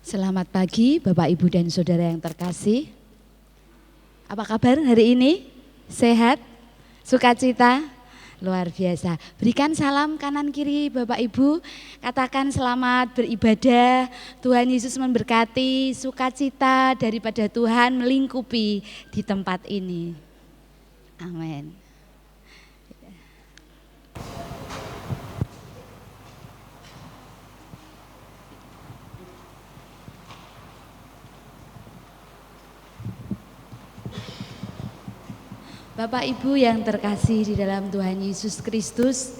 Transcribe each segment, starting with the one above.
Selamat pagi Bapak Ibu dan Saudara yang terkasih. Apa kabar hari ini? Sehat? Sukacita? Luar biasa. Berikan salam kanan kiri Bapak Ibu. Katakan selamat beribadah. Tuhan Yesus memberkati, sukacita daripada Tuhan melingkupi di tempat ini. Amin. Bapak Ibu yang terkasih di dalam Tuhan Yesus Kristus,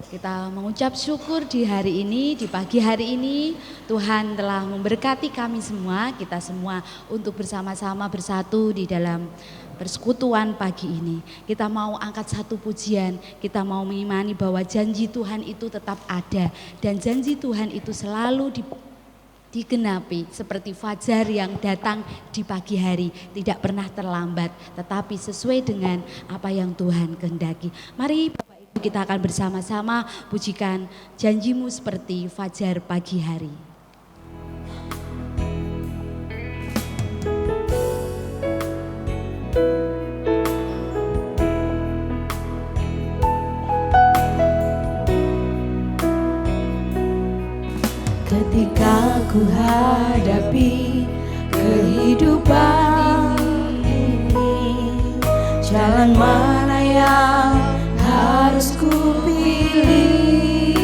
kita mengucap syukur di hari ini, di pagi hari ini Tuhan telah memberkati kami semua, kita semua untuk bersama-sama bersatu di dalam persekutuan pagi ini. Kita mau angkat satu pujian, kita mau mengimani bahwa janji Tuhan itu tetap ada dan janji Tuhan itu selalu digenapi seperti fajar yang datang di pagi hari, tidak pernah terlambat tetapi sesuai dengan apa yang Tuhan kehendaki. Mari Bapak Ibu kita akan bersama-sama pujikan janjimu seperti fajar pagi hari. Ketika ku hadapi kehidupan ini, jalan mana yang harus ku pilih?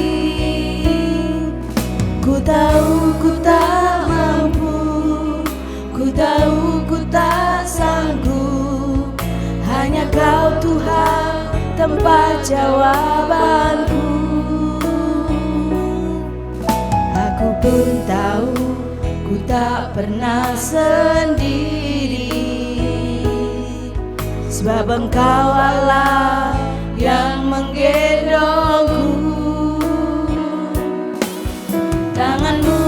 Ku tahu ku tak mampu, ku tahu ku tak sanggup. Hanya Kau Tuhan tempat jawabanku. Aku pun tahu ku tak pernah sendiri, sebab Engkau Allah yang menggendongku. Tanganmu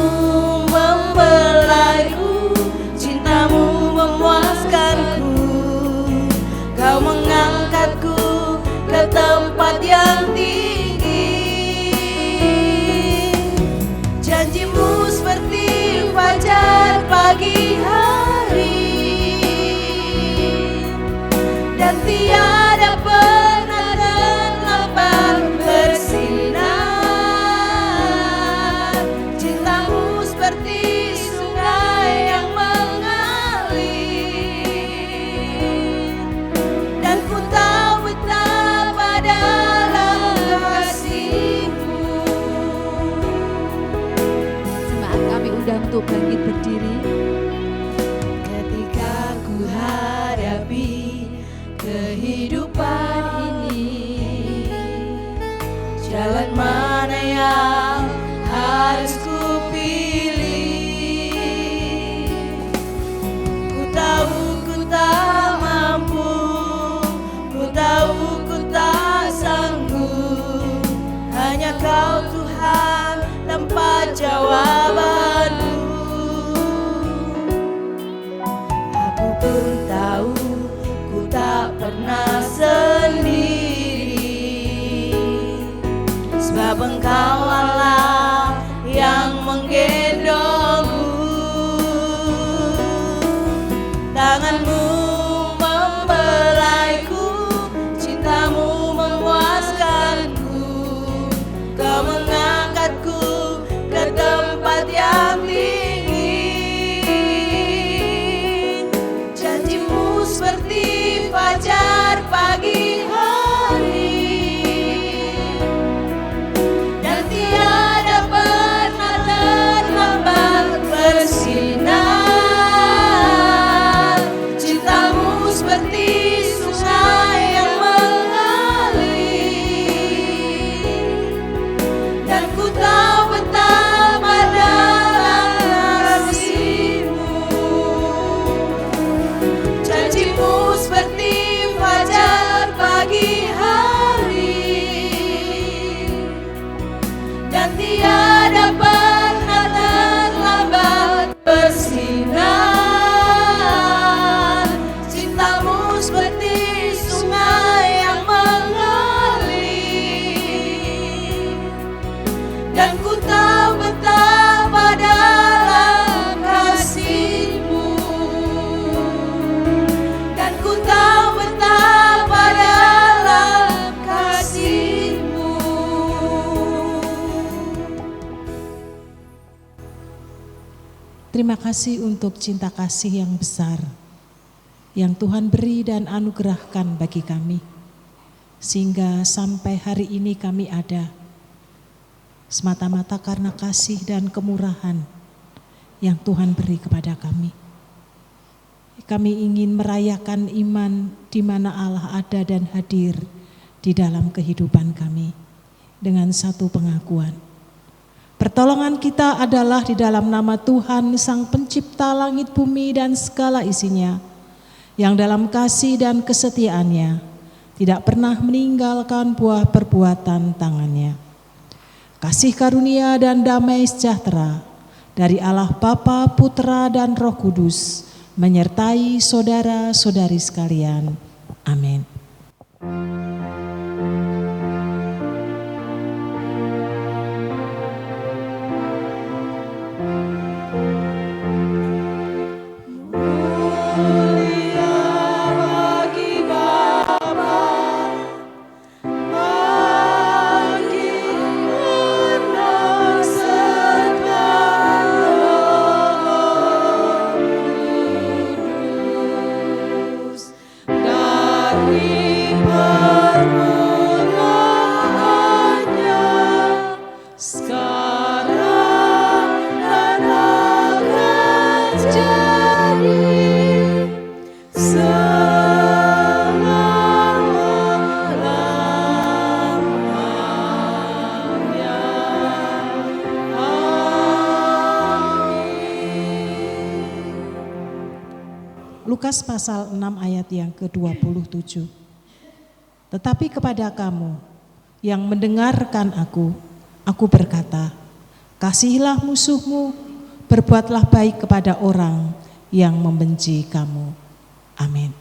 membelaiku, cintamu memuaskanku. Kau mengangkatku ke tempat yang tinggi. Janjimu seperti fajar pagi hari, dan tiada pernah terlambat bersinar. Cintamu seperti sungai yang mengalir, dan ku tahu betapa dalam kasih-Mu. Jemaat kami undang untuk bangkit berdiri. Ketika ku hadapi kehidupan ini, jalan mana yang harus ku pilih? Ku tahu ku tak mampu, ku tahu ku tak sanggup. Hanya Kau Tuhan tempat jawabanku. Aku pun tahu ku tak pernah sendiri, sebab Engkau Allah yang menggendongku. Tanganmu membelaiku, cintamu memuaskanku. Kau mengangkatku ke tempat yang tinggi. Janjimu seperti fajar pagi hari, dan terima kasih untuk cinta kasih yang besar yang Tuhan beri dan anugerahkan bagi kami. Sehingga sampai hari ini kami ada semata-mata karena kasih dan kemurahan yang Tuhan beri kepada kami. Kami ingin merayakan iman di mana Allah ada dan hadir di dalam kehidupan kami dengan satu pengakuan. Pertolongan kita adalah di dalam nama Tuhan Sang Pencipta langit bumi dan segala isinya, yang dalam kasih dan kesetiaannya tidak pernah meninggalkan buah perbuatan tangannya. Kasih karunia dan damai sejahtera dari Allah Bapa, Putra dan Roh Kudus menyertai saudara-saudari sekalian. Amin. Lukas pasal 6 ayat yang ke-27. Tetapi kepada kamu yang mendengarkan aku berkata, kasihilah musuhmu, berbuatlah baik kepada orang yang membenci kamu. Amin.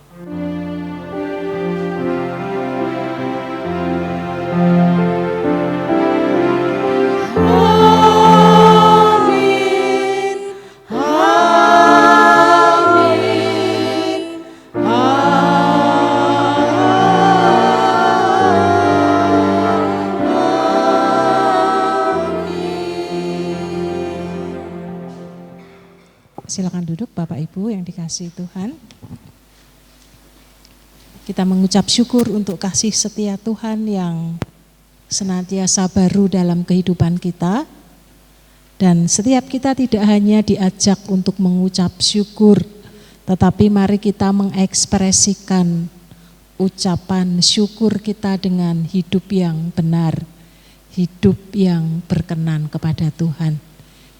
Silakan duduk Bapak Ibu yang dikasihi Tuhan. Kita mengucap syukur untuk kasih setia Tuhan yang senantiasa baru dalam kehidupan kita. Dan setiap kita tidak hanya diajak untuk mengucap syukur, tetapi mari kita mengekspresikan ucapan syukur kita dengan hidup yang benar, hidup yang berkenan kepada Tuhan.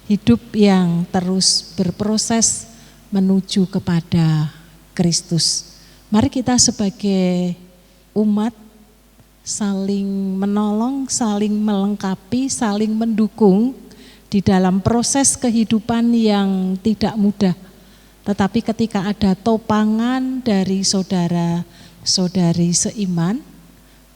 Hidup yang terus berproses menuju kepada Kristus. Mari kita sebagai umat saling menolong, saling melengkapi, saling mendukung di dalam proses kehidupan yang tidak mudah. Tetapi ketika ada topangan dari saudara-saudari seiman,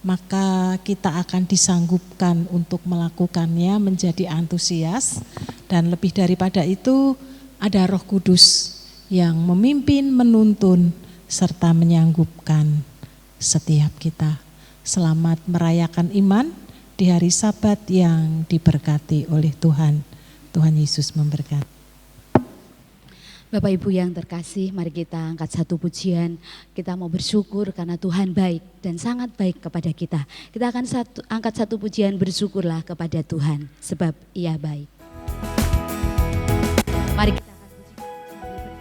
maka kita akan disanggupkan untuk melakukannya, menjadi antusias. Dan lebih daripada itu, ada Roh Kudus yang memimpin, menuntun, serta menyanggupkan setiap kita. Selamat merayakan iman di hari Sabat yang diberkati oleh Tuhan. Tuhan Yesus memberkati. Bapak Ibu yang terkasih, mari kita angkat satu pujian. Kita mau bersyukur karena Tuhan baik dan sangat baik kepada kita. Kita akan angkat satu pujian, bersyukurlah kepada Tuhan sebab Ia baik. Mari kita akan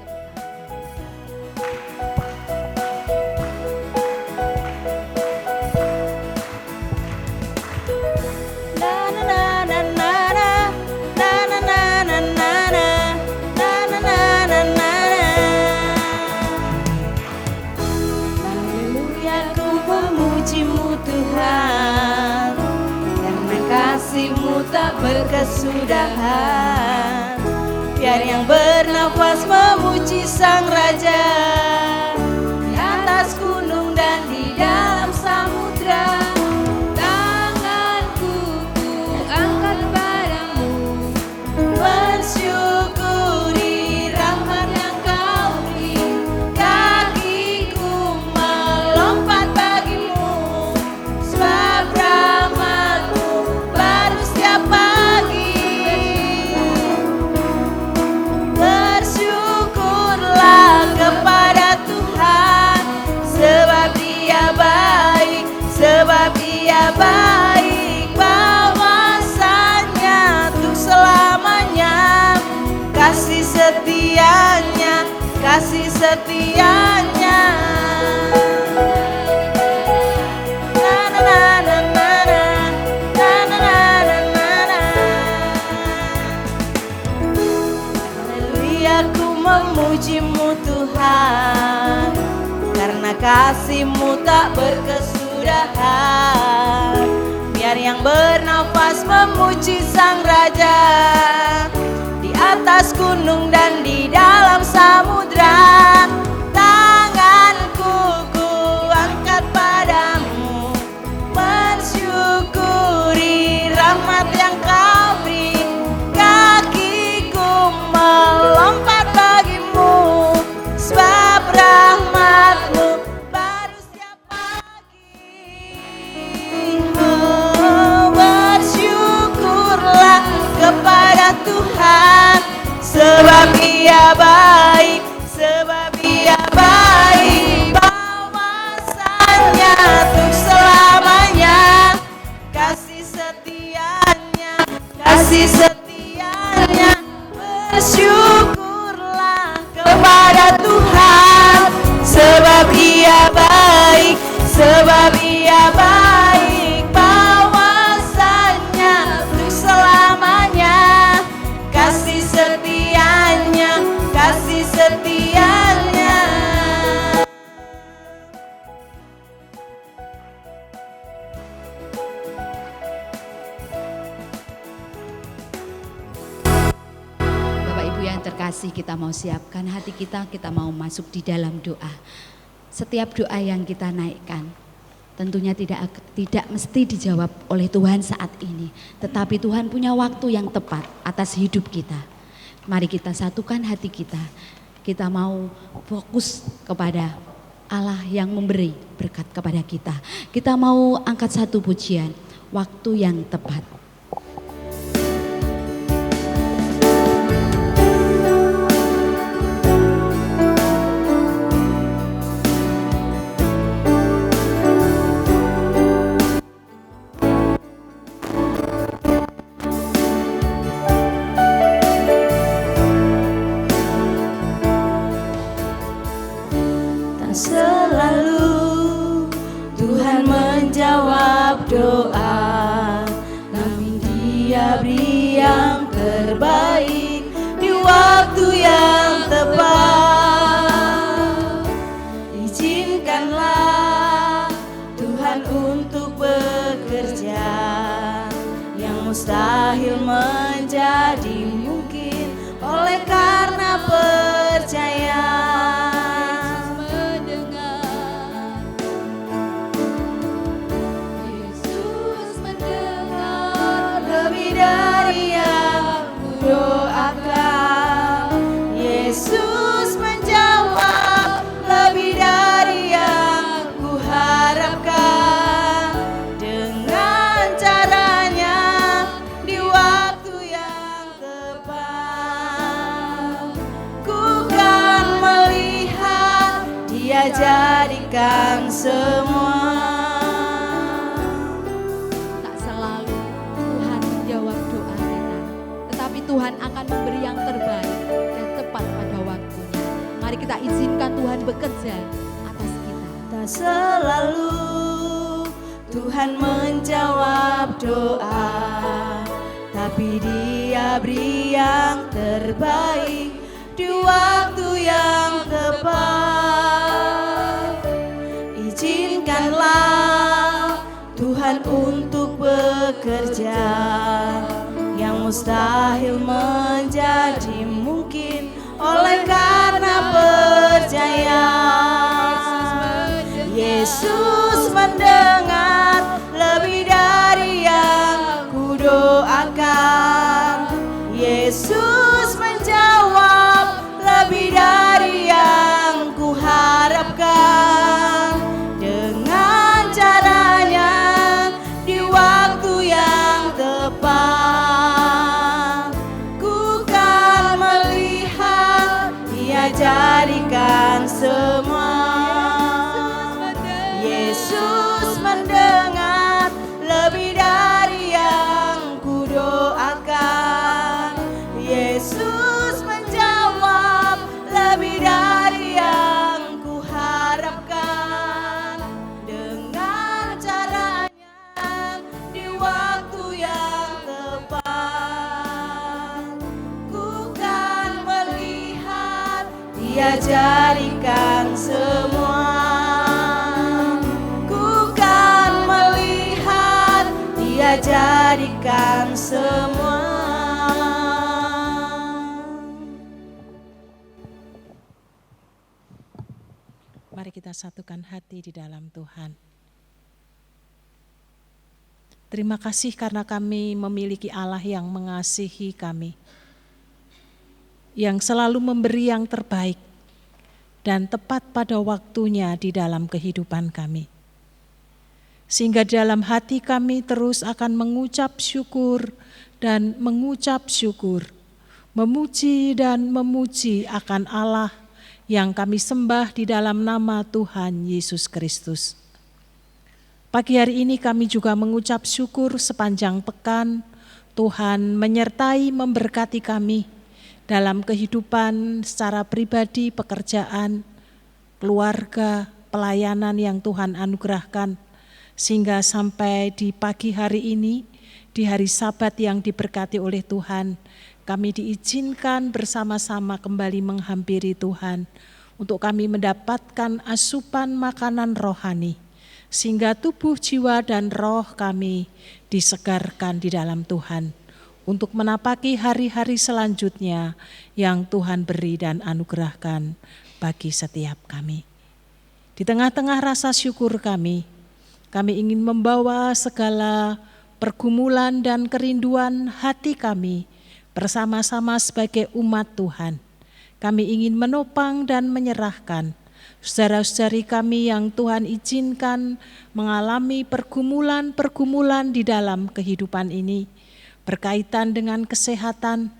pujikan sambil bertepuk Tuhan, karena kasih-Mu tak berkesudahan. Biar yang bernafas memuji Sang Raja, di atas gunung dan di dalam samudra. Tanganku ku angkat padamu, mensyukuri rahmat yang Kau beri. Kakiku melompat bagimu, sebab rahmat-Mu baru setiap pagi. kasih-Mu tak berkesudahan. Biar yang bernafas memuji Sang Raja, di atas gunung dan di dalam samudra. Tanganku ku angkat padamu, mensyukuri rahmat yang Kau beri. Kakiku melompat bagimu, sebab rahmat-Mu baru setiap pagi. Oh, bersyukurlah kepada Tuhan, sebab Ia baik, sebab Ia baik. Bahwasanya untuk selamanya, kasih setianya, kasih setianya. Bersyukurlah kepada Tuhan, sebab Ia baik, sebab Ia baik. Bahwasanya untuk selamanya, kasih setianya, kasih setianya. Bapak Ibu yang terkasih, kita mau siapkan hati kita mau masuk di dalam doa. Setiap doa yang kita naikkan tentunya tidak mesti dijawab oleh Tuhan saat ini, tetapi Tuhan punya waktu yang tepat atas hidup kita. Mari kita satukan hati kita. Kita mau fokus kepada Allah yang memberi berkat kepada kita. Kita mau angkat satu pujian, waktu yang tepat. Selalu Tuhan menjawab doa, namun Dia beri yang terbaik di waktu yang tepat. Izinkanlah Tuhan untuk bekerja, yang mustahil menjadi mungkin oleh karena percaya. Yesus menjawab lebih dari yang ku harapkan. Dengan caranya di waktu yang tepat, ku kan melihat Dia jadikan semua. Tak selalu Tuhan menjawab doa kita, tetapi Tuhan akan memberi yang terbaik dan tepat pada waktunya. Mari kita izinkan Tuhan bekerja atas kita. Tak selalu Tuhan menjawab doa, tapi Dia beri yang terbaik di waktu yang tepat. Izinkanlah Tuhan untuk bekerja, yang mustahil menjadi mungkin oleh karena percaya. Yesus mendengar lebih dari yang ku doakan. Yesus menjawab lebih dari yang ku harapkan. Dengan caranya di waktu yang tepat, ku kan melihat Dia jadikan semua. Yesus mendengar lebih dari yang ku doakan. Yesus menjawab lebih dari yang ku harapkan. Dengan caranya di waktu yang tepat, ku kan melihat Dia jadikan semua. Dia jadikan semua. Mari kita satukan hati di dalam Tuhan. Terima kasih karena kami memiliki Allah yang mengasihi kami, yang selalu memberi yang terbaik dan tepat pada waktunya di dalam kehidupan kami. Sehingga dalam hati kami terus akan mengucap syukur dan mengucap syukur, memuji dan memuji akan Allah yang kami sembah di dalam nama Tuhan Yesus Kristus. Pagi hari ini kami juga mengucap syukur sepanjang pekan Tuhan menyertai memberkati kami dalam kehidupan secara pribadi, pekerjaan, keluarga, pelayanan yang Tuhan anugerahkan. Sehingga sampai di pagi hari ini, di hari Sabat yang diberkati oleh Tuhan, kami diizinkan bersama-sama kembali menghampiri Tuhan untuk kami mendapatkan asupan makanan rohani, sehingga tubuh, jiwa, dan roh kami disegarkan di dalam Tuhan untuk menapaki hari-hari selanjutnya yang Tuhan beri dan anugerahkan bagi setiap kami. Di tengah-tengah rasa syukur kami ingin membawa segala pergumulan dan kerinduan hati kami bersama-sama sebagai umat Tuhan. Kami ingin menopang dan menyerahkan saudara-saudari kami yang Tuhan izinkan mengalami pergumulan-pergumulan di dalam kehidupan ini, berkaitan dengan kesehatan,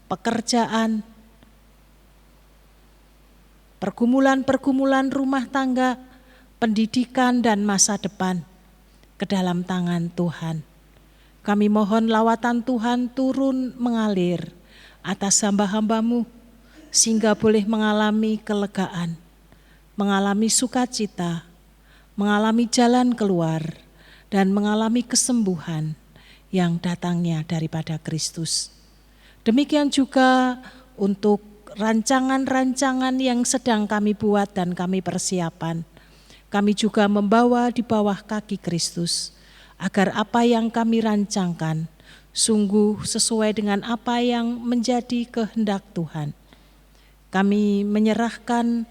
pekerjaan, pergumulan-pergumulan rumah tangga, pendidikan dan masa depan ke dalam tangan Tuhan. Kami mohon lawatan Tuhan turun mengalir atas hamba-hamba-Mu sehingga boleh mengalami kelegaan, mengalami sukacita, mengalami jalan keluar dan mengalami kesembuhan yang datangnya daripada Kristus. Demikian juga untuk rancangan-rancangan yang sedang kami buat dan kami persiapan. Kami juga membawa di bawah kaki Kristus, agar apa yang kami rancangkan sungguh sesuai dengan apa yang menjadi kehendak Tuhan. Kami menyerahkan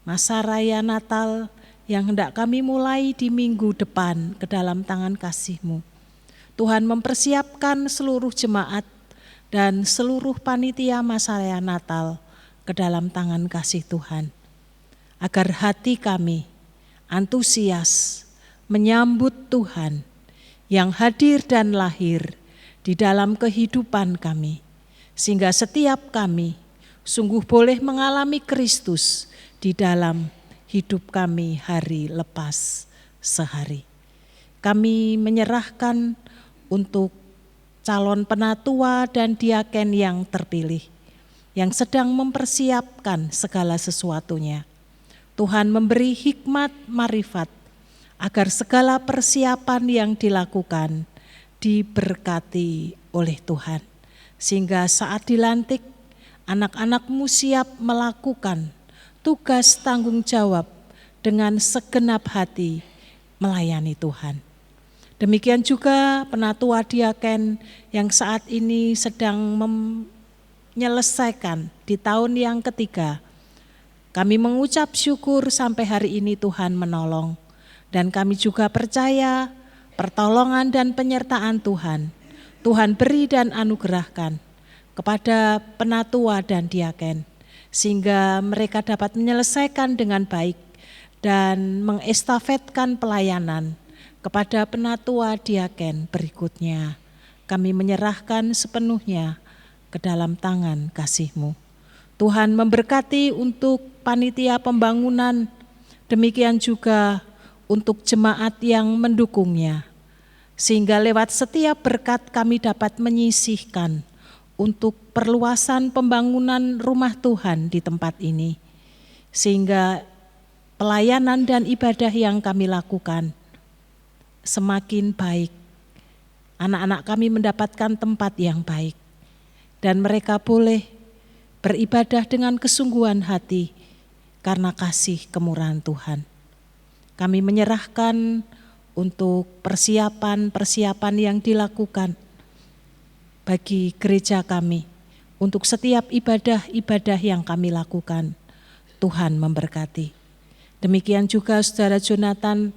masa raya Natal yang hendak kami mulai di minggu depan ke dalam tangan kasih-Mu. Tuhan mempersiapkan seluruh jemaat dan seluruh panitia masa raya Natal ke dalam tangan kasih Tuhan, agar hati kami antusias menyambut Tuhan yang hadir dan lahir di dalam kehidupan kami, sehingga setiap kami sungguh boleh mengalami Kristus di dalam hidup kami hari lepas sehari. Kami menyerahkan untuk calon penatua dan diaken yang terpilih, yang sedang mempersiapkan segala sesuatunya. Tuhan memberi hikmat marifat agar segala persiapan yang dilakukan diberkati oleh Tuhan. Sehingga saat dilantik, anak-anak-Mu siap melakukan tugas tanggung jawab dengan segenap hati melayani Tuhan. Demikian juga penatua diaken yang saat ini sedang menyelesaikan di tahun yang ketiga. Kami mengucap syukur sampai hari ini Tuhan menolong. Dan kami juga percaya pertolongan dan penyertaan Tuhan beri dan anugerahkan kepada penatua dan diaken, sehingga mereka dapat menyelesaikan dengan baik dan mengestafetkan pelayanan kepada penatua diaken berikutnya. Kami menyerahkan sepenuhnya ke dalam tangan kasih-Mu. Tuhan memberkati untuk panitia pembangunan, demikian juga untuk jemaat yang mendukungnya, sehingga lewat setiap berkat kami dapat menyisihkan untuk perluasan pembangunan rumah Tuhan di tempat ini, sehingga pelayanan dan ibadah yang kami lakukan semakin baik. Anak-anak kami mendapatkan tempat yang baik, dan mereka boleh beribadah dengan kesungguhan hati karena kasih kemurahan Tuhan. Kami menyerahkan untuk persiapan-persiapan yang dilakukan bagi gereja kami, untuk setiap ibadah-ibadah yang kami lakukan. Tuhan memberkati. Demikian juga Saudara Jonathan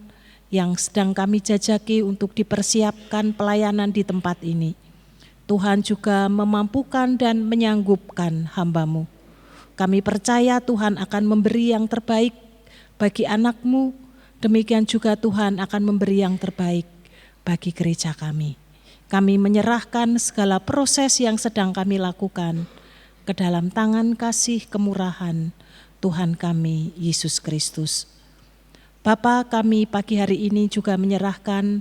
yang sedang kami jajaki untuk dipersiapkan pelayanan di tempat ini. Tuhan juga memampukan dan menyanggupkan hamba-Mu. Kami percaya Tuhan akan memberi yang terbaik bagi anak-Mu, demikian juga Tuhan akan memberi yang terbaik bagi gereja kami. Kami menyerahkan segala proses yang sedang kami lakukan ke dalam tangan kasih kemurahan Tuhan kami, Yesus Kristus. Bapa, kami pagi hari ini juga menyerahkan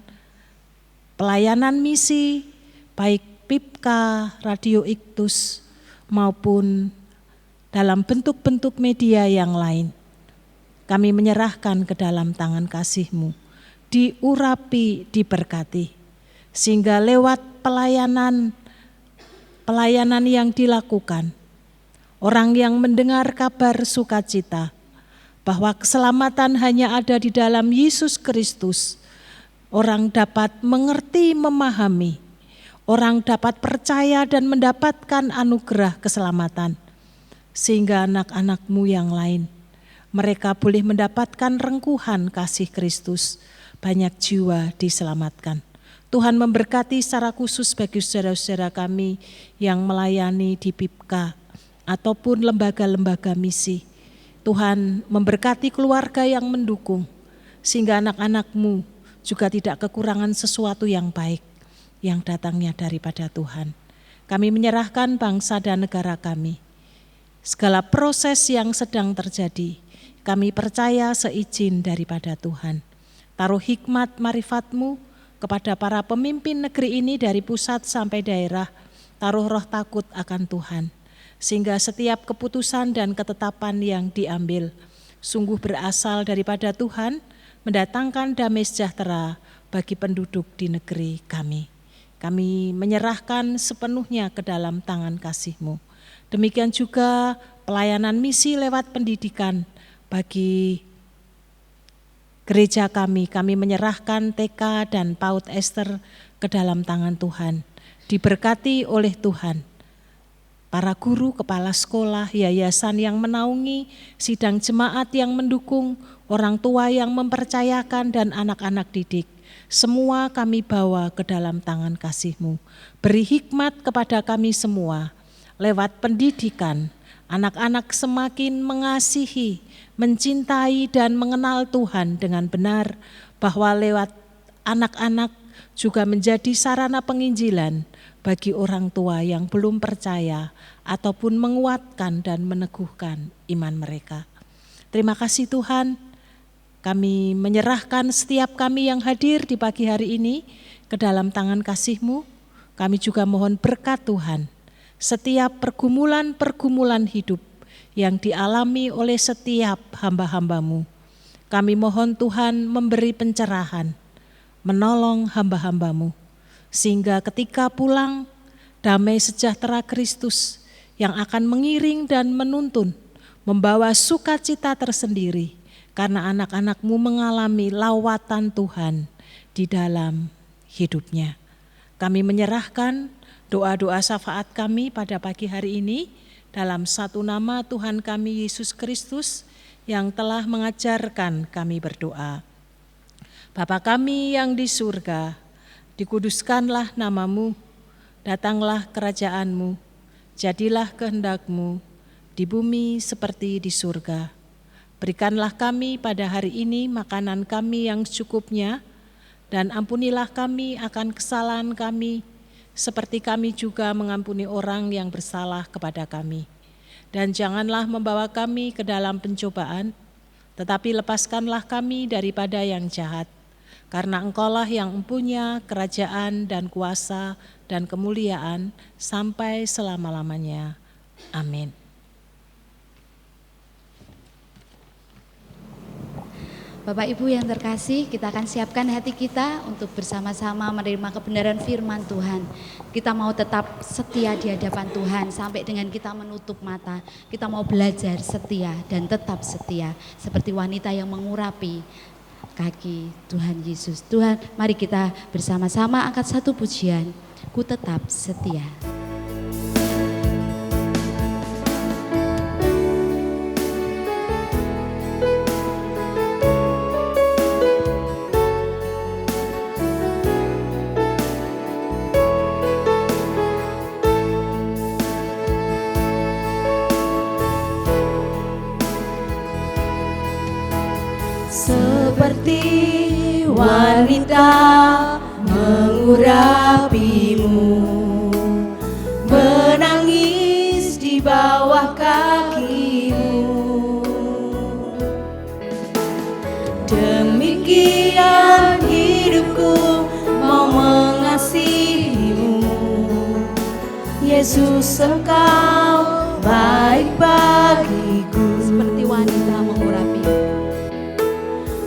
pelayanan misi, baik PIPKA, Radio Iktus, maupun dalam bentuk-bentuk media yang lain. Kami menyerahkan ke dalam tangan kasih-Mu, diurapi, diberkati, sehingga lewat pelayanan yang dilakukan, orang yang mendengar kabar sukacita bahwa keselamatan hanya ada di dalam Yesus Kristus, orang dapat mengerti, memahami, orang dapat percaya dan mendapatkan anugerah keselamatan, sehingga anak-anak-Mu yang lain, mereka boleh mendapatkan rengkuhan kasih Kristus, banyak jiwa diselamatkan. Tuhan memberkati secara khusus bagi saudara-saudara kami yang melayani di PIPKA ataupun lembaga-lembaga misi. Tuhan memberkati keluarga yang mendukung, sehingga anak-anak-Mu juga tidak kekurangan sesuatu yang baik yang datangnya daripada Tuhan. Kami menyerahkan bangsa dan negara kami. Segala proses yang sedang terjadi, kami percaya seizin daripada Tuhan. Taruh hikmat marifat-Mu kepada para pemimpin negeri ini dari pusat sampai daerah, taruh roh takut akan Tuhan, sehingga setiap keputusan dan ketetapan yang diambil sungguh berasal daripada Tuhan, mendatangkan damai sejahtera bagi penduduk di negeri kami. Kami menyerahkan sepenuhnya ke dalam tangan kasih-Mu. Demikian juga pelayanan misi lewat pendidikan bagi gereja kami menyerahkan TK dan PAUD Esther ke dalam tangan Tuhan. Diberkati oleh Tuhan. Para guru, kepala sekolah, yayasan yang menaungi, sidang jemaat yang mendukung, orang tua yang mempercayakan dan anak-anak didik. Semua kami bawa ke dalam tangan kasih-Mu. Beri hikmat kepada kami semua lewat pendidikan. Anak-anak semakin mengasihi, mencintai dan mengenal Tuhan dengan benar, bahwa lewat anak-anak juga menjadi sarana penginjilan bagi orang tua yang belum percaya ataupun menguatkan dan meneguhkan iman mereka. Terima kasih Tuhan, kami menyerahkan setiap kami yang hadir di pagi hari ini ke dalam tangan kasih-Mu. Kami juga mohon berkat Tuhan, setiap pergumulan-pergumulan hidup yang dialami oleh setiap hamba-hamba-Mu. Kami mohon Tuhan memberi pencerahan, menolong hamba-hamba-Mu, sehingga ketika pulang, damai sejahtera Kristus yang akan mengiring dan menuntun, membawa sukacita tersendiri, karena anak-anak-Mu mengalami lawatan Tuhan di dalam hidupnya. Kami menyerahkan doa-doa syafaat kami pada pagi hari ini dalam satu nama Tuhan kami Yesus Kristus yang telah mengajarkan kami berdoa. Bapa kami yang di surga, dikuduskanlah nama-Mu, datanglah kerajaan-Mu, jadilah kehendak-Mu di bumi seperti di surga. Berikanlah kami pada hari ini makanan kami yang secukupnya, dan ampunilah kami akan kesalahan kami, seperti kami juga mengampuni orang yang bersalah kepada kami. Dan janganlah membawa kami ke dalam pencobaan, tetapi lepaskanlah kami daripada yang jahat. Karena Engkaulah yang mempunyai kerajaan dan kuasa dan kemuliaan sampai selama-lamanya. Amin. Bapak Ibu yang terkasih, kita akan siapkan hati kita untuk bersama-sama menerima kebenaran firman Tuhan. Kita mau tetap setia di hadapan Tuhan sampai dengan kita menutup mata. Kita mau belajar setia dan tetap setia seperti wanita yang mengurapi kaki Tuhan Yesus. Tuhan, mari kita bersama-sama angkat satu pujian, Ku Tetap Setia. Seperti wanita mengurapimu, menangis di bawah kakimu. Demikian hidupku mau mengasihimu, Yesus Engkau baik bagiku. Seperti wanita mengurapimu,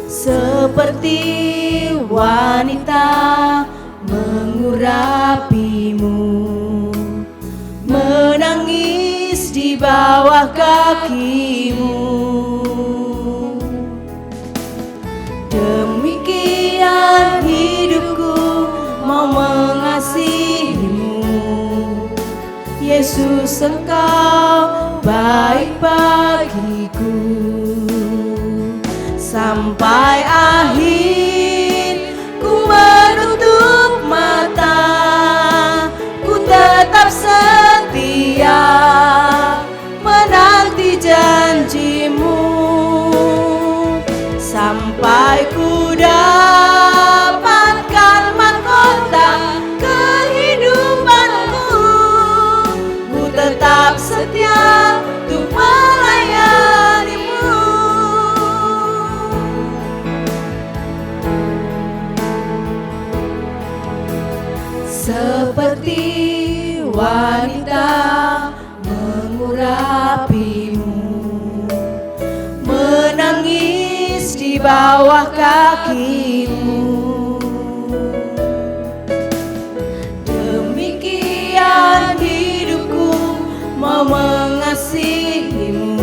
seperti wanita mengurapimu, menangis di bawah kakimu. Demikian hidupku mau mengasihimu, Yesus Engkau baik bagiku. Sampai akhir ku menutup mata, ku tetap setia menanti janjimu. Sampai ku dapatkan mahkota kehidupanku, ku tetap setia untuk melayanimu. Seperti wanita mengurapimu, menangis di bawah kakimu. Demikian hidupku mau mengasihimu,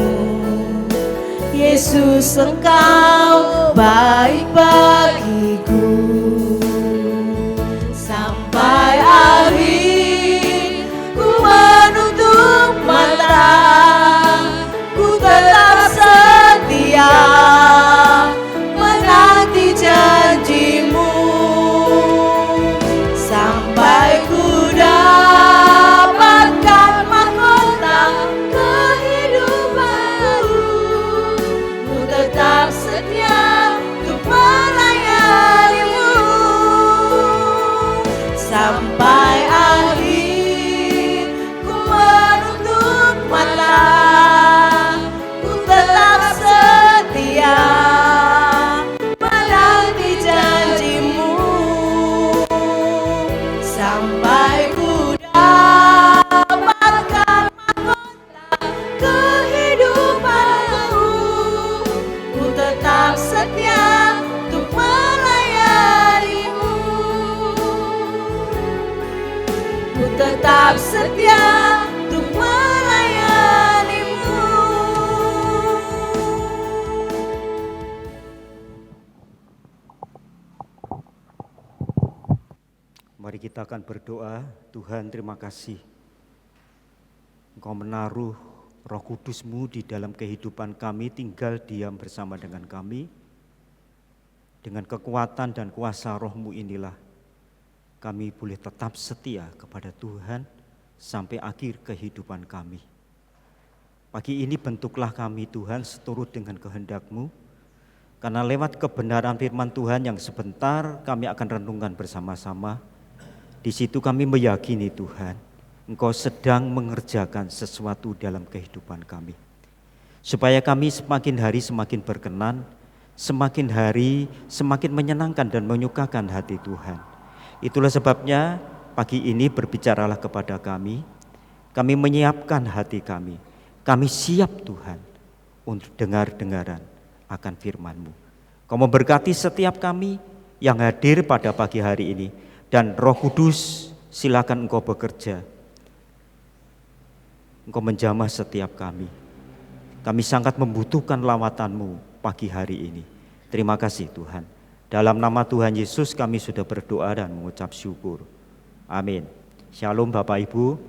Yesus Engkau baik bagiku. Sampai akhir ku menutup mata, ku tetap setia menanti janjimu. Sampai ku dapatkan mahkota kehidupanku, ku tetap setia untuk melayanimu. Sampai akhir ku menutup mata, ku tetap setia menanti janjimu. Sampai ku dapatkan mahkota kehidupanku, ku tetap setia untuk melayanimu. Ku tetap setia untuk melayanimu. Mari kita akan berdoa. Tuhan, terima kasih Engkau menaruh Roh Kudus-Mu di dalam kehidupan kami, tinggal diam bersama dengan kami. Dengan kekuatan dan kuasa Roh-Mu inilah kami boleh tetap setia kepada Tuhan sampai akhir kehidupan kami. Pagi ini bentuklah kami Tuhan seturut dengan kehendak-Mu, karena lewat kebenaran firman Tuhan yang sebentar kami akan renungkan bersama-sama. Di situ kami meyakini Tuhan, Engkau sedang mengerjakan sesuatu dalam kehidupan kami. Supaya kami semakin hari semakin berkenan, semakin hari semakin menyenangkan dan menyukakan hati Tuhan. Itulah sebabnya pagi ini berbicaralah kepada kami menyiapkan hati kami siap Tuhan untuk dengar-dengaran akan firman-Mu. Kau memberkati setiap kami yang hadir pada pagi hari ini, dan Roh Kudus silakan Engkau bekerja. Engkau menjamah setiap kami. Kami sangat membutuhkan lawatan-Mu pagi hari ini. Terima kasih Tuhan. Dalam nama Tuhan Yesus kami sudah berdoa dan mengucap syukur. Amin. Shalom Bapak Ibu.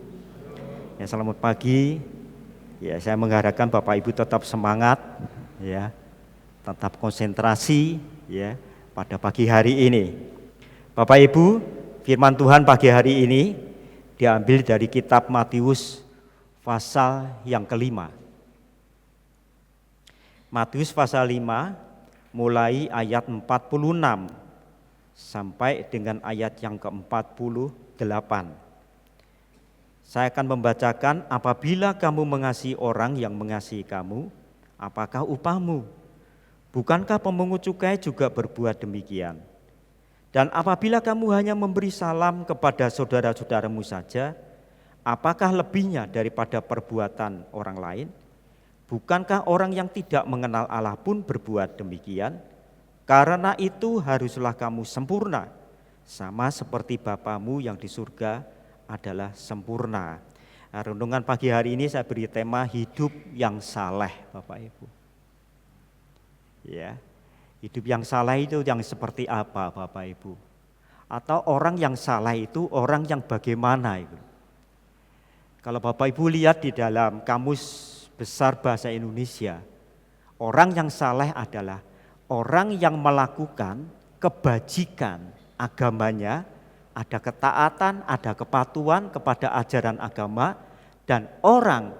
Ya, selamat pagi. Ya, saya mengharapkan Bapak Ibu tetap semangat, ya, tetap konsentrasi, ya, pada pagi hari ini. Bapak Ibu, firman Tuhan pagi hari ini diambil dari kitab Matius pasal yang kelima. Matius pasal 5 mulai ayat 46 sampai dengan ayat yang ke-48. Saya akan membacakan, apabila kamu mengasihi orang yang mengasihi kamu, apakah upahmu? Bukankah pemungut cukai juga berbuat demikian? Dan apabila kamu hanya memberi salam kepada saudara-saudaramu saja, apakah lebihnya daripada perbuatan orang lain? Bukankah orang yang tidak mengenal Allah pun berbuat demikian? Karena itu haruslah kamu sempurna, sama seperti Bapamu yang di surga adalah sempurna. Nah, renungan pagi hari ini saya beri tema hidup yang saleh, Bapak Ibu. Ya, hidup yang saleh itu yang seperti apa, Bapak Ibu? Atau orang yang saleh itu orang yang bagaimana itu? Kalau Bapak Ibu lihat di dalam kamus besar bahasa Indonesia, orang yang saleh adalah orang yang melakukan kebajikan agamanya, ada ketaatan, ada kepatuhan kepada ajaran agama, dan orang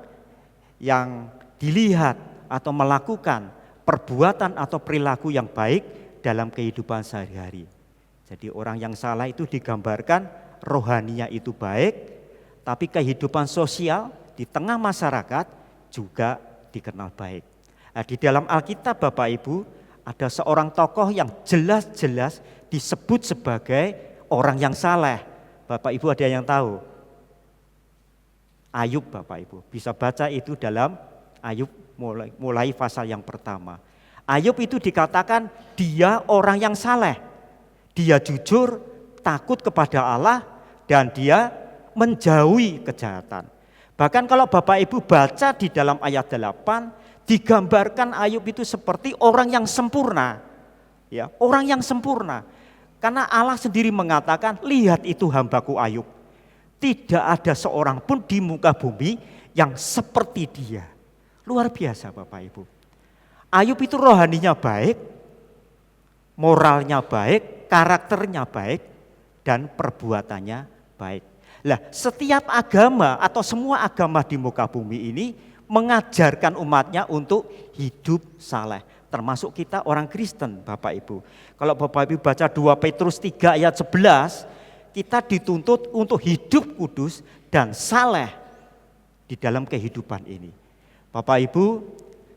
yang dilihat atau melakukan perbuatan atau perilaku yang baik dalam kehidupan sehari-hari. Jadi orang yang saleh itu digambarkan rohaninya itu baik, tapi kehidupan sosial di tengah masyarakat juga dikenal baik. Nah, di dalam Alkitab Bapak Ibu ada seorang tokoh yang jelas-jelas disebut sebagai orang yang saleh. Bapak Ibu ada yang tahu? Ayub, Bapak Ibu. Bisa baca itu dalam Ayub mulai pasal yang pertama. Ayub itu dikatakan dia orang yang saleh. Dia jujur, takut kepada Allah, dan dia menjauhi kejahatan. Bahkan kalau Bapak Ibu baca di dalam ayat 8, digambarkan Ayub itu seperti orang yang sempurna. Ya, orang yang sempurna. Karena Allah sendiri mengatakan, lihat itu hambaku Ayub. Tidak ada seorang pun di muka bumi yang seperti dia. Luar biasa Bapak Ibu. Ayub itu rohaninya baik, moralnya baik, karakternya baik, dan perbuatannya baik. Lah, setiap agama atau semua agama di muka bumi ini mengajarkan umatnya untuk hidup saleh. Termasuk kita orang Kristen Bapak Ibu. Kalau Bapak Ibu baca 2 Petrus 3 ayat 11, kita dituntut untuk hidup kudus dan saleh di dalam kehidupan ini. Bapak Ibu,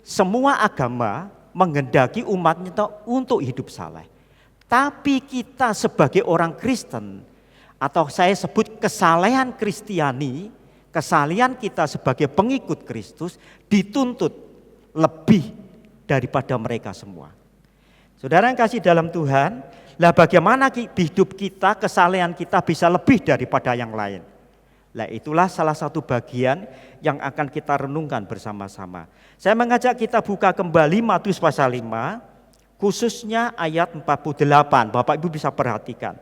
semua agama menghendaki umatnya untuk hidup saleh. Tapi kita sebagai orang Kristen, atau saya sebut kesalehan Kristiani, kesalehan kita sebagai pengikut Kristus dituntut lebih daripada mereka semua. Saudara yang kasih dalam Tuhan, lah bagaimana hidup kita, kesalehan kita bisa lebih daripada yang lain. Lah itulah salah satu bagian yang akan kita renungkan bersama-sama. Saya mengajak kita buka kembali Matius pasal 5, khususnya ayat 48. Bapak Ibu bisa perhatikan.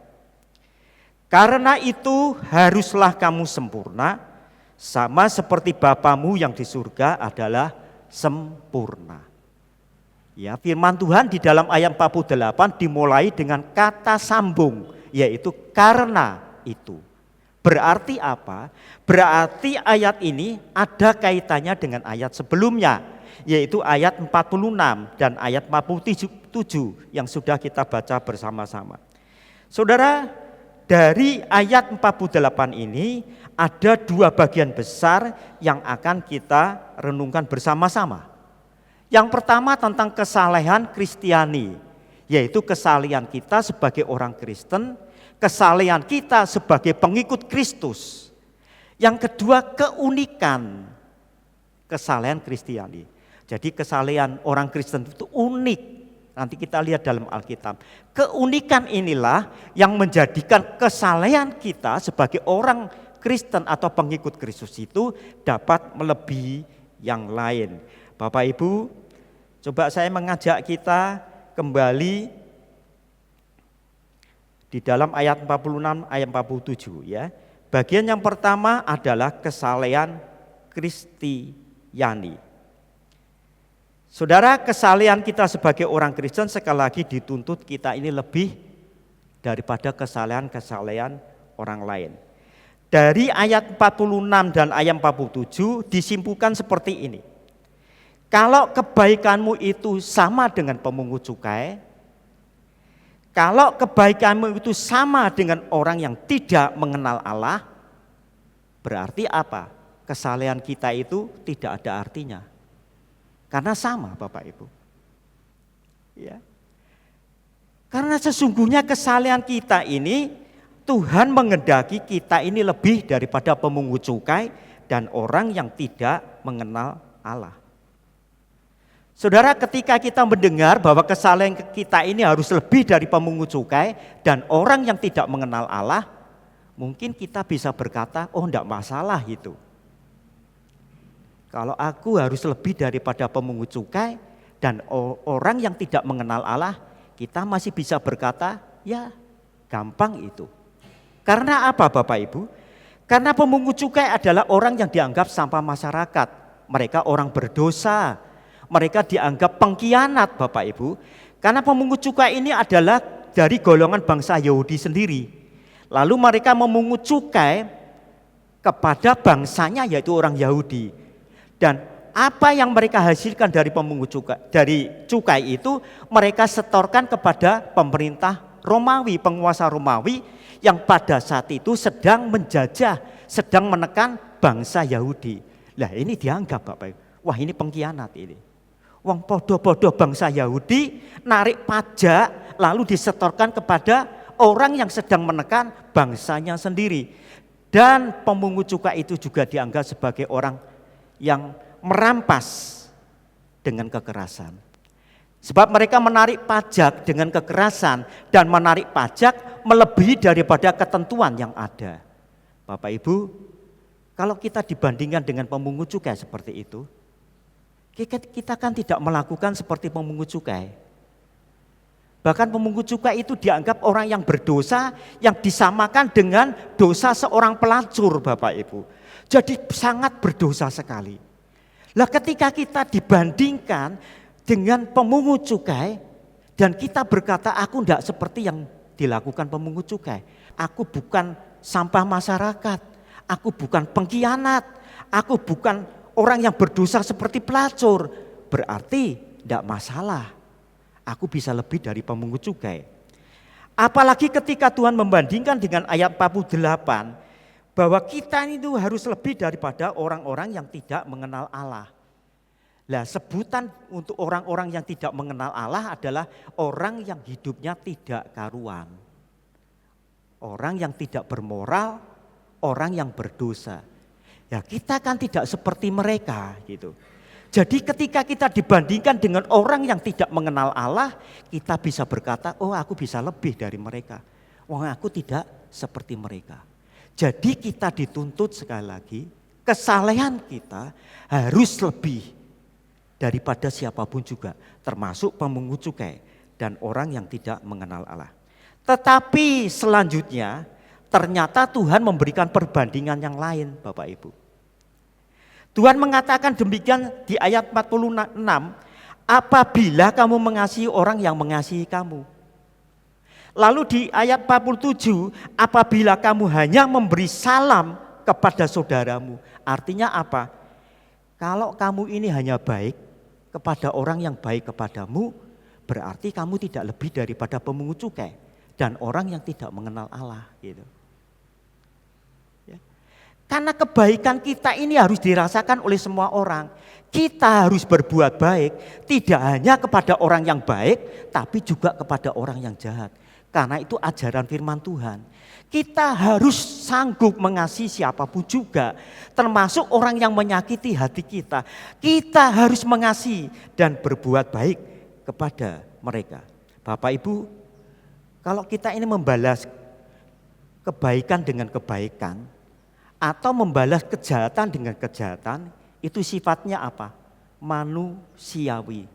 Karena itu haruslah kamu sempurna, sama seperti Bapamu yang di surga adalah sempurna. Ya, firman Tuhan di dalam ayat 48 dimulai dengan kata sambung, yaitu karena itu. Berarti apa? Berarti ayat ini ada kaitannya dengan ayat sebelumnya, yaitu ayat 46 dan ayat 47 yang sudah kita baca bersama-sama. Saudara, dari ayat 48 ini ada dua bagian besar yang akan kita renungkan bersama-sama. Yang pertama tentang kesalehan Kristiani, yaitu kesalehan kita sebagai orang Kristen, kesalehan kita sebagai pengikut Kristus. Yang kedua, keunikan kesalehan Kristiani. Jadi kesalehan orang Kristen itu unik. Nanti kita lihat dalam Alkitab. Keunikan inilah yang menjadikan kesalehan kita sebagai orang Kristen atau pengikut Kristus itu dapat melebihi yang lain. Bapak Ibu, coba saya mengajak kita kembali Di dalam ayat 46, ayat 47 ya. Bagian yang pertama adalah kesalehan Kristiani. Saudara, kesalehan kita sebagai orang Kristen sekali lagi dituntut kita ini lebih daripada kesalehan-kesalehan orang lain. Dari ayat 46 dan ayat 47 disimpulkan seperti ini. Kalau kebaikanmu itu sama dengan pemungut cukai, kalau kebaikanmu itu sama dengan orang yang tidak mengenal Allah, berarti apa? Kesalehan kita itu tidak ada artinya. Karena sama Bapak Ibu. Ya. Karena sesungguhnya kesalehan kita ini, Tuhan menghendaki kita ini lebih daripada pemungut cukai dan orang yang tidak mengenal Allah. Saudara, ketika kita mendengar bahwa kesalehan kita ini harus lebih dari pemungut cukai dan orang yang tidak mengenal Allah, mungkin kita bisa berkata, oh enggak masalah itu. Kalau aku harus lebih daripada pemungut cukai dan orang yang tidak mengenal Allah, kita masih bisa berkata, ya gampang itu. Karena apa Bapak Ibu? Karena pemungut cukai adalah orang yang dianggap sampah masyarakat. Mereka orang berdosa. Mereka dianggap pengkhianat Bapak Ibu. Karena pemungut cukai ini adalah dari golongan bangsa Yahudi sendiri. Lalu mereka memungut cukai kepada bangsanya yaitu orang Yahudi. Dan apa yang mereka hasilkan dari pemungut cukai, dari cukai itu mereka setorkan kepada pemerintah Romawi, penguasa Romawi yang pada saat itu sedang menjajah, sedang menekan bangsa Yahudi. Lah ini dianggap Bapak Ibu, wah ini pengkhianat ini. Wong podo-podo bangsa Yahudi narik pajak lalu disetorkan kepada orang yang sedang menekan bangsanya sendiri. Dan pemungut cukai itu juga dianggap sebagai orang yang merampas dengan kekerasan. Sebab mereka menarik pajak dengan kekerasan dan menarik pajak melebihi daripada ketentuan yang ada. Bapak Ibu, kalau kita dibandingkan dengan pemungut cukai seperti itu, kita kan tidak melakukan seperti pemungut cukai. Bahkan pemungut cukai itu dianggap orang yang berdosa yang disamakan dengan dosa seorang pelacur Bapak Ibu. Jadi sangat berdosa sekali. Lah ketika kita dibandingkan dengan pemungut cukai dan kita berkata aku tidak seperti yang dilakukan pemungut cukai. Aku bukan sampah masyarakat, aku bukan pengkhianat, aku bukan orang yang berdosa seperti pelacur, berarti tidak masalah. Aku bisa lebih dari pemungut cukai. Apalagi ketika Tuhan membandingkan dengan ayat 48 bahwa kita itu harus lebih daripada orang-orang yang tidak mengenal Allah. Lah sebutan untuk orang-orang yang tidak mengenal Allah adalah orang yang hidupnya tidak karuan. Orang yang tidak bermoral, orang yang berdosa. Ya kita kan tidak seperti mereka gitu. Jadi ketika kita dibandingkan dengan orang yang tidak mengenal Allah, kita bisa berkata, oh aku bisa lebih dari mereka. Wong aku tidak seperti mereka. Jadi kita dituntut sekali lagi, kesalehan kita harus lebih daripada siapapun juga, termasuk pemungut cukai dan orang yang tidak mengenal Allah. Tetapi selanjutnya ternyata Tuhan memberikan perbandingan yang lain Bapak Ibu. Tuhan mengatakan demikian di ayat 46, apabila kamu mengasihi orang yang mengasihi kamu. Lalu di ayat 47, apabila kamu hanya memberi salam kepada saudaramu. Artinya apa? Kalau kamu ini hanya baik kepada orang yang baik kepadamu, berarti kamu tidak lebih daripada pemungut cukai dan orang yang tidak mengenal Allah gitu. Karena kebaikan kita ini harus dirasakan oleh semua orang. Kita harus berbuat baik, tidak hanya kepada orang yang baik, tapi juga kepada orang yang jahat. Karena itu ajaran firman Tuhan. Kita harus sanggup mengasihi siapapun juga, termasuk orang yang menyakiti hati kita. Kita harus mengasihi dan berbuat baik kepada mereka. Bapak Ibu, kalau kita ini membalas kebaikan dengan kebaikan, atau membalas kejahatan dengan kejahatan, itu sifatnya apa? Manusiawi.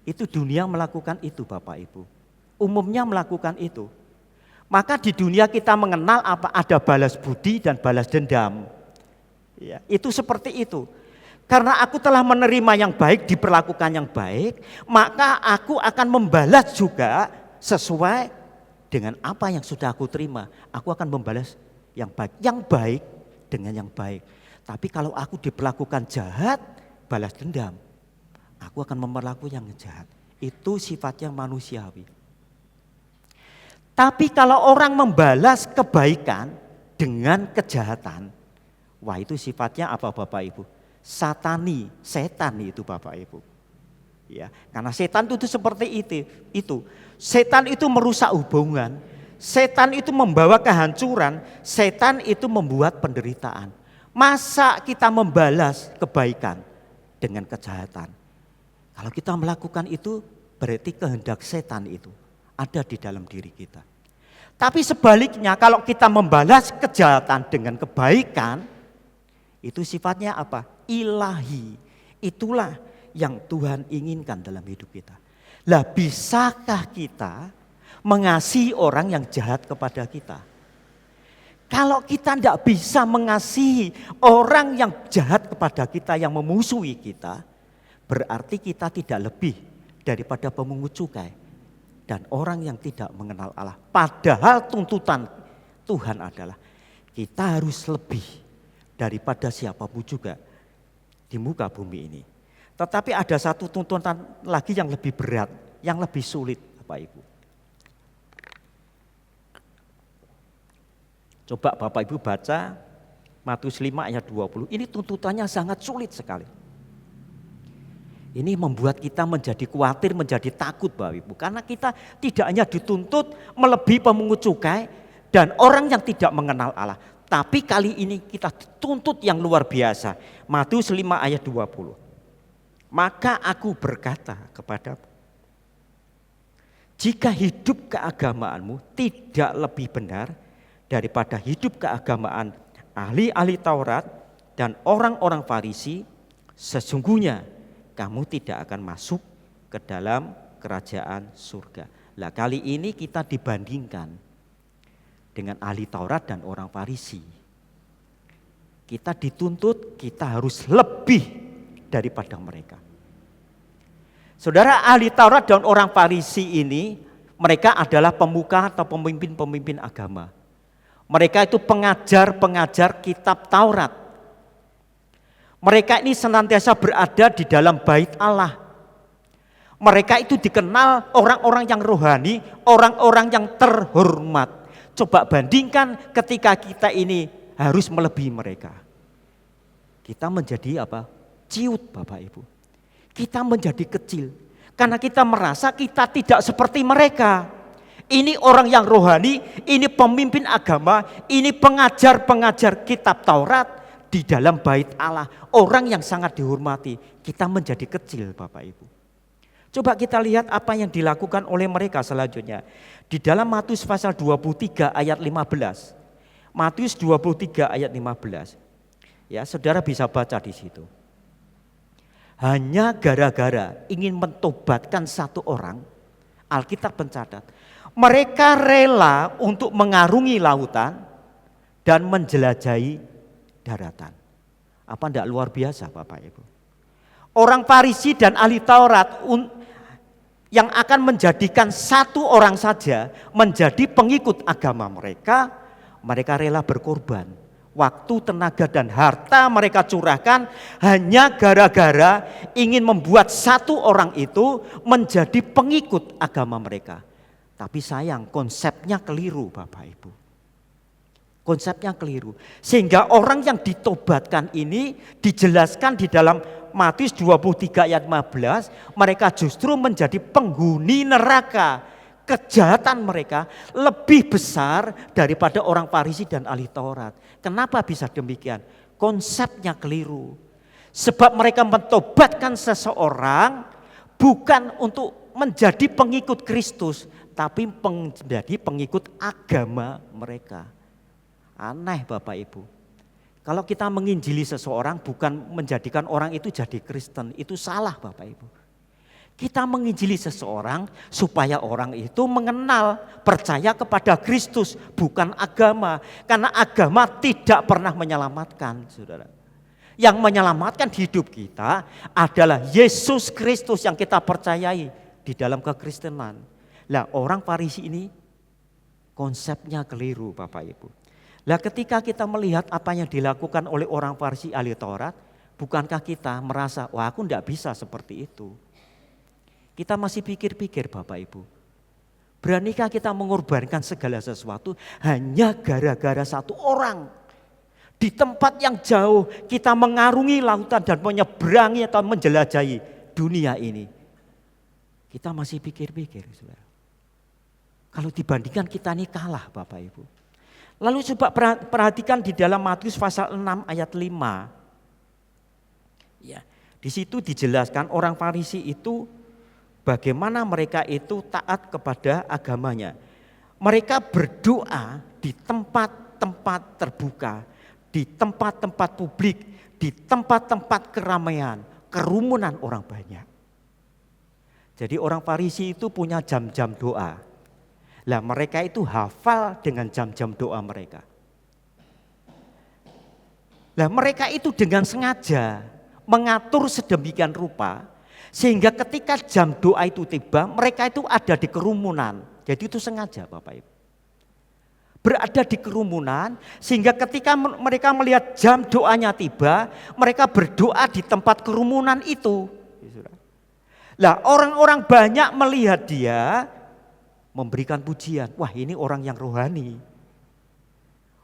Itu dunia melakukan itu Bapak Ibu. Umumnya melakukan itu. Maka di dunia kita mengenal apa ada balas budi dan balas dendam. Ya, itu seperti itu. Karena aku telah menerima yang baik, diperlakukan yang baik, maka aku akan membalas juga sesuai dengan apa yang sudah aku terima. Aku akan membalas yang baik dengan yang baik. Tapi kalau aku diperlakukan jahat, balas dendam. Aku akan memperlakukan yang jahat. Itu sifatnya manusiawi. Tapi kalau orang membalas kebaikan dengan kejahatan, wah itu sifatnya apa Bapak Ibu? Satani, setan itu Bapak Ibu. Ya, karena setan itu seperti itu. Setan itu merusak hubungan, setan itu membawa kehancuran, setan itu membuat penderitaan. Masa kita membalas kebaikan dengan kejahatan? Kalau kita melakukan itu berarti kehendak setan itu ada di dalam diri kita. Tapi sebaliknya kalau kita membalas kejahatan dengan kebaikan, itu sifatnya apa? Ilahi. Itulah yang Tuhan inginkan dalam hidup kita. Lah bisakah kita mengasihi orang yang jahat kepada kita? Kalau kita tidak bisa mengasihi orang yang jahat kepada kita, yang memusuhi kita, berarti kita tidak lebih daripada pemungut cukai dan orang yang tidak mengenal Allah. Padahal tuntutan Tuhan adalah kita harus lebih daripada siapapun juga di muka bumi ini. Tetapi ada satu tuntutan lagi yang lebih berat, yang lebih sulit Bapak Ibu. Coba Bapak Ibu baca Matius 5 ayat 20. Ini tuntutannya sangat sulit sekali. Ini membuat kita menjadi khawatir, menjadi takut Bapak Ibu. Karena kita tidak hanya dituntut melebihi pemungut cukai dan orang yang tidak mengenal Allah. Tapi kali ini kita dituntut yang luar biasa. Matius 5 ayat 20. Maka aku berkata kepadamu, jika hidup keagamaanmu tidak lebih benar daripada hidup keagamaan ahli-ahli Taurat dan orang-orang Farisi, sesungguhnya kamu tidak akan masuk ke dalam kerajaan surga. Lah kali ini kita dibandingkan dengan ahli Taurat dan orang Farisi. Kita dituntut kita harus lebih daripada mereka. Saudara, ahli Taurat dan orang Farisi ini mereka adalah pemuka atau pemimpin-pemimpin agama. Mereka itu pengajar-pengajar kitab Taurat. Mereka ini senantiasa berada di dalam bait Allah. Mereka itu dikenal orang-orang yang rohani, orang-orang yang terhormat. Coba bandingkan ketika kita ini harus melebihi mereka. Kita menjadi apa? Ciut Bapak Ibu. Kita menjadi kecil. Karena kita merasa kita tidak seperti mereka. Ini orang yang rohani, ini pemimpin agama, ini pengajar-pengajar kitab Taurat di dalam bait Allah. Orang yang sangat dihormati, kita menjadi kecil Bapak Ibu. Coba kita lihat apa yang dilakukan oleh mereka selanjutnya. Di dalam Matius pasal 23 ayat 15. Matius 23 ayat 15. Ya, saudara bisa baca di situ. Hanya gara-gara ingin mentobatkan satu orang, Alkitab mencatat, mereka rela untuk mengarungi lautan dan menjelajahi daratan. Apa enggak luar biasa Bapak Ibu? Orang Farisi dan ahli Taurat yang akan menjadikan satu orang saja menjadi pengikut agama mereka, mereka rela berkorban. Waktu, tenaga dan harta mereka curahkan hanya gara-gara ingin membuat satu orang itu menjadi pengikut agama mereka. Tapi sayang, konsepnya keliru Bapak Ibu. Konsepnya keliru. Sehingga orang yang ditobatkan ini dijelaskan di dalam Matius 23 ayat 15, mereka justru menjadi penghuni neraka. Kejahatan mereka lebih besar daripada orang Farisi dan ahli Taurat. Kenapa bisa demikian? Konsepnya keliru. Sebab mereka mentobatkan seseorang bukan untuk menjadi pengikut Kristus, tapi menjadi pengikut agama mereka. Aneh Bapak Ibu. Kalau kita menginjili seseorang bukan menjadikan orang itu jadi Kristen, itu salah Bapak Ibu. Kita menginjili seseorang supaya orang itu mengenal, percaya kepada Kristus, bukan agama. Karena agama tidak pernah menyelamatkan, saudara. Yang menyelamatkan hidup kita adalah Yesus Kristus yang kita percayai di dalam kekristenan. Lah orang Farisi ini konsepnya keliru, Bapak Ibu. Lah ketika kita melihat apa yang dilakukan oleh orang Farisi ahli Taurat, bukankah kita merasa, wah aku enggak bisa seperti itu. Kita masih pikir-pikir Bapak Ibu, beranikah kita mengorbankan segala sesuatu hanya gara-gara satu orang? Di tempat yang jauh kita mengarungi lautan dan menyeberangi atau menjelajahi dunia ini. Kita masih pikir-pikir, saudara. Kalau dibandingkan kita ini kalah Bapak Ibu. Lalu coba perhatikan di dalam Matius pasal 6 ayat 5. Ya, di situ dijelaskan orang Farisi itu bagaimana mereka itu taat kepada agamanya. Mereka berdoa di tempat-tempat terbuka, di tempat-tempat publik, di tempat-tempat keramaian, kerumunan orang banyak. Jadi orang Farisi itu punya jam-jam doa. Lah mereka itu hafal dengan jam-jam doa mereka. Lah mereka itu dengan sengaja mengatur sedemikian rupa sehingga ketika jam doa itu tiba, mereka itu ada di kerumunan. Jadi itu sengaja Bapak Ibu. Berada di kerumunan sehingga ketika mereka melihat jam doanya tiba, mereka berdoa di tempat kerumunan itu. Lah orang-orang banyak melihat dia memberikan pujian. Wah ini orang yang rohani.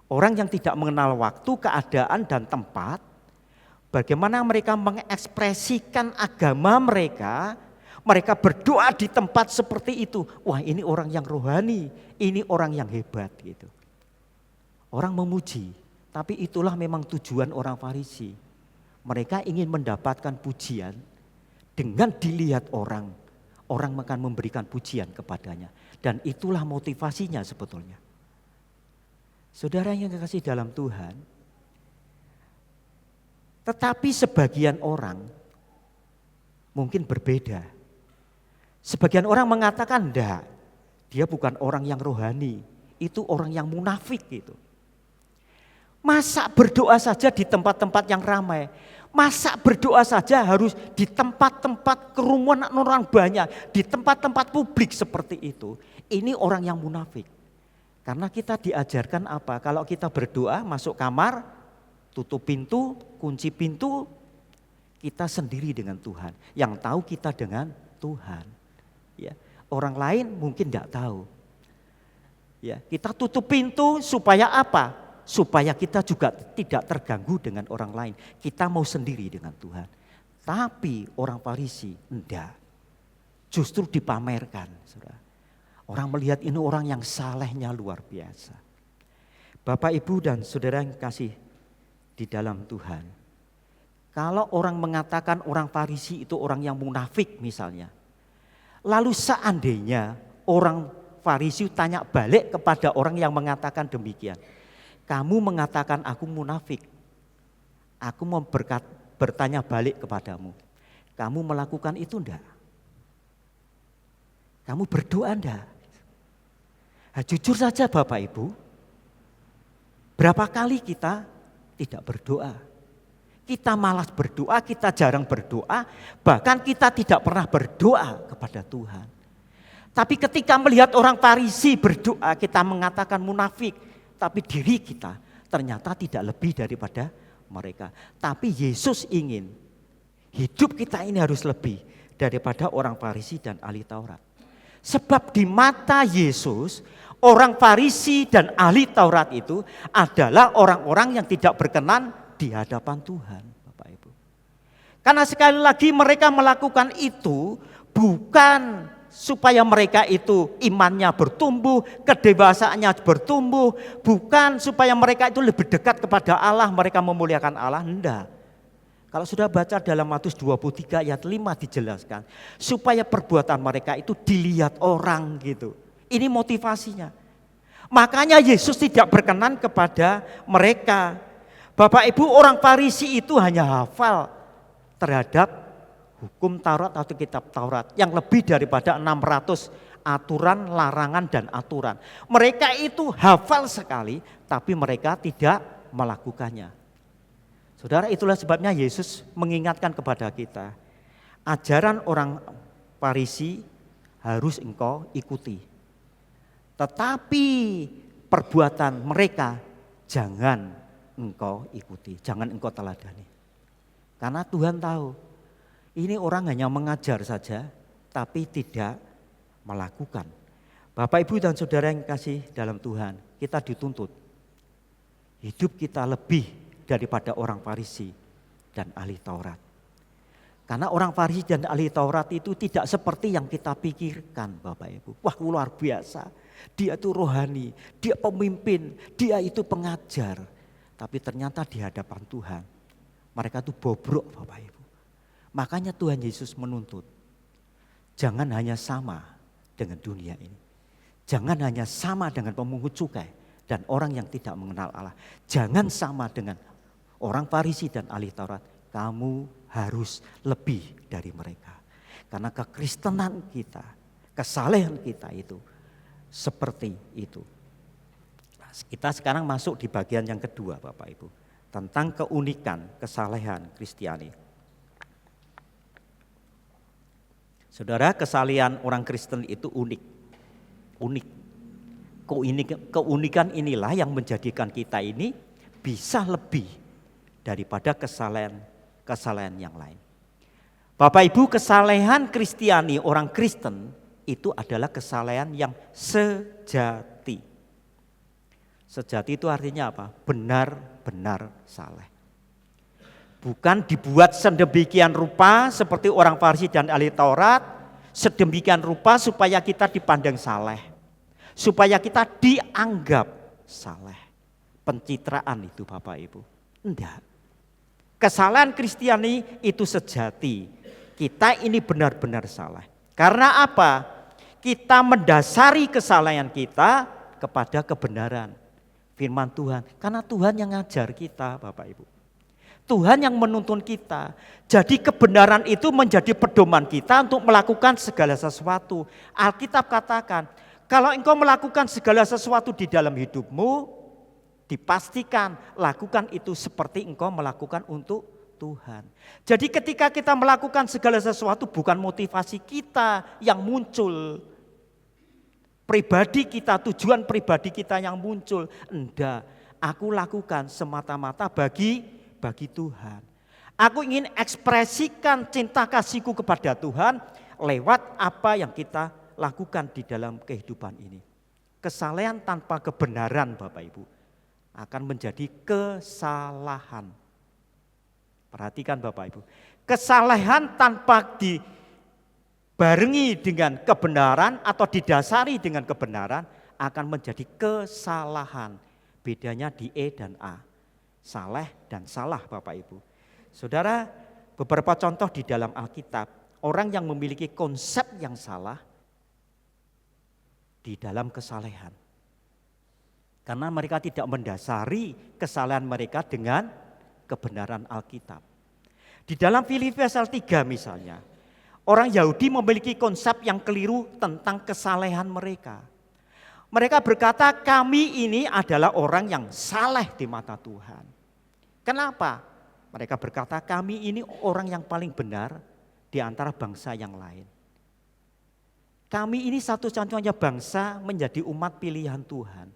Orang yang tidak mengenal waktu, keadaan dan tempat. Bagaimana mereka mengekspresikan agama mereka. Mereka berdoa di tempat seperti itu. Wah ini orang yang rohani. Ini orang yang hebat gitu. Orang memuji. Tapi itulah memang tujuan orang Farisi. Mereka ingin mendapatkan pujian. Dengan dilihat orang. Orang akan memberikan pujian kepadanya. Dan itulah motivasinya sebetulnya. Saudara yang kekasih dalam Tuhan. Tetapi sebagian orang mungkin berbeda. Sebagian orang mengatakan enggak. Dia bukan orang yang rohani. Itu orang yang munafik gitu. Masa berdoa saja di tempat-tempat yang ramai. Masa berdoa saja harus di tempat-tempat kerumunan orang banyak, di tempat-tempat publik seperti itu. Ini orang yang munafik. Karena kita diajarkan apa? Kalau kita berdoa masuk kamar, tutup pintu, kunci pintu, kita sendiri dengan Tuhan. Yang tahu kita dengan Tuhan. Ya, orang lain mungkin tidak tahu. Ya, kita tutup pintu supaya apa? Supaya kita juga tidak terganggu dengan orang lain. Kita mau sendiri dengan Tuhan. Tapi orang Farisi enggak. Justru dipamerkan. Saudara. Orang melihat ini orang yang salehnya luar biasa. Bapak, Ibu dan saudara yang kasih di dalam Tuhan. Kalau orang mengatakan orang Farisi itu orang yang munafik misalnya. Lalu seandainya orang Farisi tanya balik kepada orang yang mengatakan demikian. Kamu mengatakan aku munafik. Aku mau bertanya balik kepadamu. Kamu melakukan itu enggak? Kamu berdoa enggak? Nah, jujur saja Bapak Ibu. Berapa kali kita tidak berdoa? Kita malas berdoa, kita jarang berdoa. Bahkan kita tidak pernah berdoa kepada Tuhan. Tapi ketika melihat orang Farisi berdoa, kita mengatakan munafik. Tapi diri kita ternyata tidak lebih daripada mereka. Tapi Yesus ingin hidup kita ini harus lebih daripada orang Farisi dan ahli Taurat. Sebab di mata Yesus, orang Farisi dan ahli Taurat itu adalah orang-orang yang tidak berkenan di hadapan Tuhan, Bapak Ibu. Karena sekali lagi mereka melakukan itu bukan supaya mereka itu imannya bertumbuh, kedewasaannya bertumbuh, bukan supaya mereka itu lebih dekat kepada Allah, mereka memuliakan Allah, enggak. Kalau sudah baca dalam Matius 23 ayat 5 dijelaskan, supaya perbuatan mereka itu dilihat orang gitu. Ini motivasinya. Makanya Yesus tidak berkenan kepada mereka. Bapak Ibu, orang Farisi itu hanya hafal terhadap hukum Taurat atau kitab Taurat yang lebih daripada 600 aturan, larangan, dan aturan. Mereka itu hafal sekali, tapi mereka tidak melakukannya. Saudara, itulah sebabnya Yesus mengingatkan kepada kita, ajaran orang Farisi harus engkau ikuti. Tetapi perbuatan mereka jangan engkau ikuti, jangan engkau teladani. Karena Tuhan tahu, ini orang hanya mengajar saja, tapi tidak melakukan. Bapak, Ibu, dan saudara yang kasih dalam Tuhan, kita dituntut hidup kita lebih daripada orang Farisi dan ahli Taurat. Karena orang Farisi dan ahli Taurat itu tidak seperti yang kita pikirkan, Bapak Ibu. Wah, luar biasa. Dia itu rohani, dia pemimpin, dia itu pengajar. Tapi ternyata di hadapan Tuhan, mereka itu bobrok, Bapak Ibu. Makanya Tuhan Yesus menuntut, jangan hanya sama dengan dunia ini. Jangan hanya sama dengan pemungut cukai dan orang yang tidak mengenal Allah. Jangan sama dengan orang Farisi dan ahli Taurat. Kamu harus lebih dari mereka. Karena kekristenan kita, kesalehan kita itu seperti itu. Kita sekarang masuk di bagian yang kedua, Bapak Ibu, tentang keunikan kesalehan Kristiani. Saudara, kesalehan orang Kristen itu unik. Keunikan inilah yang menjadikan kita ini bisa lebih daripada kesalehan yang lain. Bapak Ibu, kesalehan Kristiani orang Kristen itu adalah kesalehan yang sejati. Sejati itu artinya apa? Benar-benar saleh. Bukan dibuat sedemikian rupa seperti orang Farisi dan ahli Taurat, sedemikian rupa supaya kita dipandang saleh, supaya kita dianggap saleh. Pencitraan itu, Bapak Ibu. Enggak. Kesalahan Kristiani itu sejati. Kita ini benar-benar salah. Karena apa? Kita mendasari kesalahan kita kepada kebenaran firman Tuhan. Karena Tuhan yang ngajar kita, Bapak Ibu. Tuhan yang menuntun kita. Jadi kebenaran itu menjadi pedoman kita untuk melakukan segala sesuatu. Alkitab katakan, kalau engkau melakukan segala sesuatu di dalam hidupmu, dipastikan lakukan itu seperti engkau melakukan untuk Tuhan. Jadi ketika kita melakukan segala sesuatu bukan motivasi kita yang muncul, pribadi kita, tujuan pribadi kita yang muncul. Enggak, aku lakukan semata-mata bagi Tuhan. Aku ingin ekspresikan cinta kasihku kepada Tuhan lewat apa yang kita lakukan di dalam kehidupan ini. Kesalehan tanpa kebenaran, Bapak Ibu, akan menjadi kesalahan. Perhatikan, Bapak Ibu. Kesalehan tanpa dibarengi dengan kebenaran atau didasari dengan kebenaran akan menjadi kesalahan. Bedanya di E dan A. Saleh dan salah, Bapak Ibu. Saudara, beberapa contoh di dalam Alkitab, orang yang memiliki konsep yang salah di dalam kesalehan. Karena mereka tidak mendasari kesalahan mereka dengan kebenaran Alkitab. Di dalam Filipi pasal 3 misalnya, orang Yahudi memiliki konsep yang keliru tentang kesalehan mereka. Mereka berkata, kami ini adalah orang yang saleh di mata Tuhan. Kenapa? Mereka berkata, kami ini orang yang paling benar di antara bangsa yang lain. Kami ini satu-satunya bangsa menjadi umat pilihan Tuhan.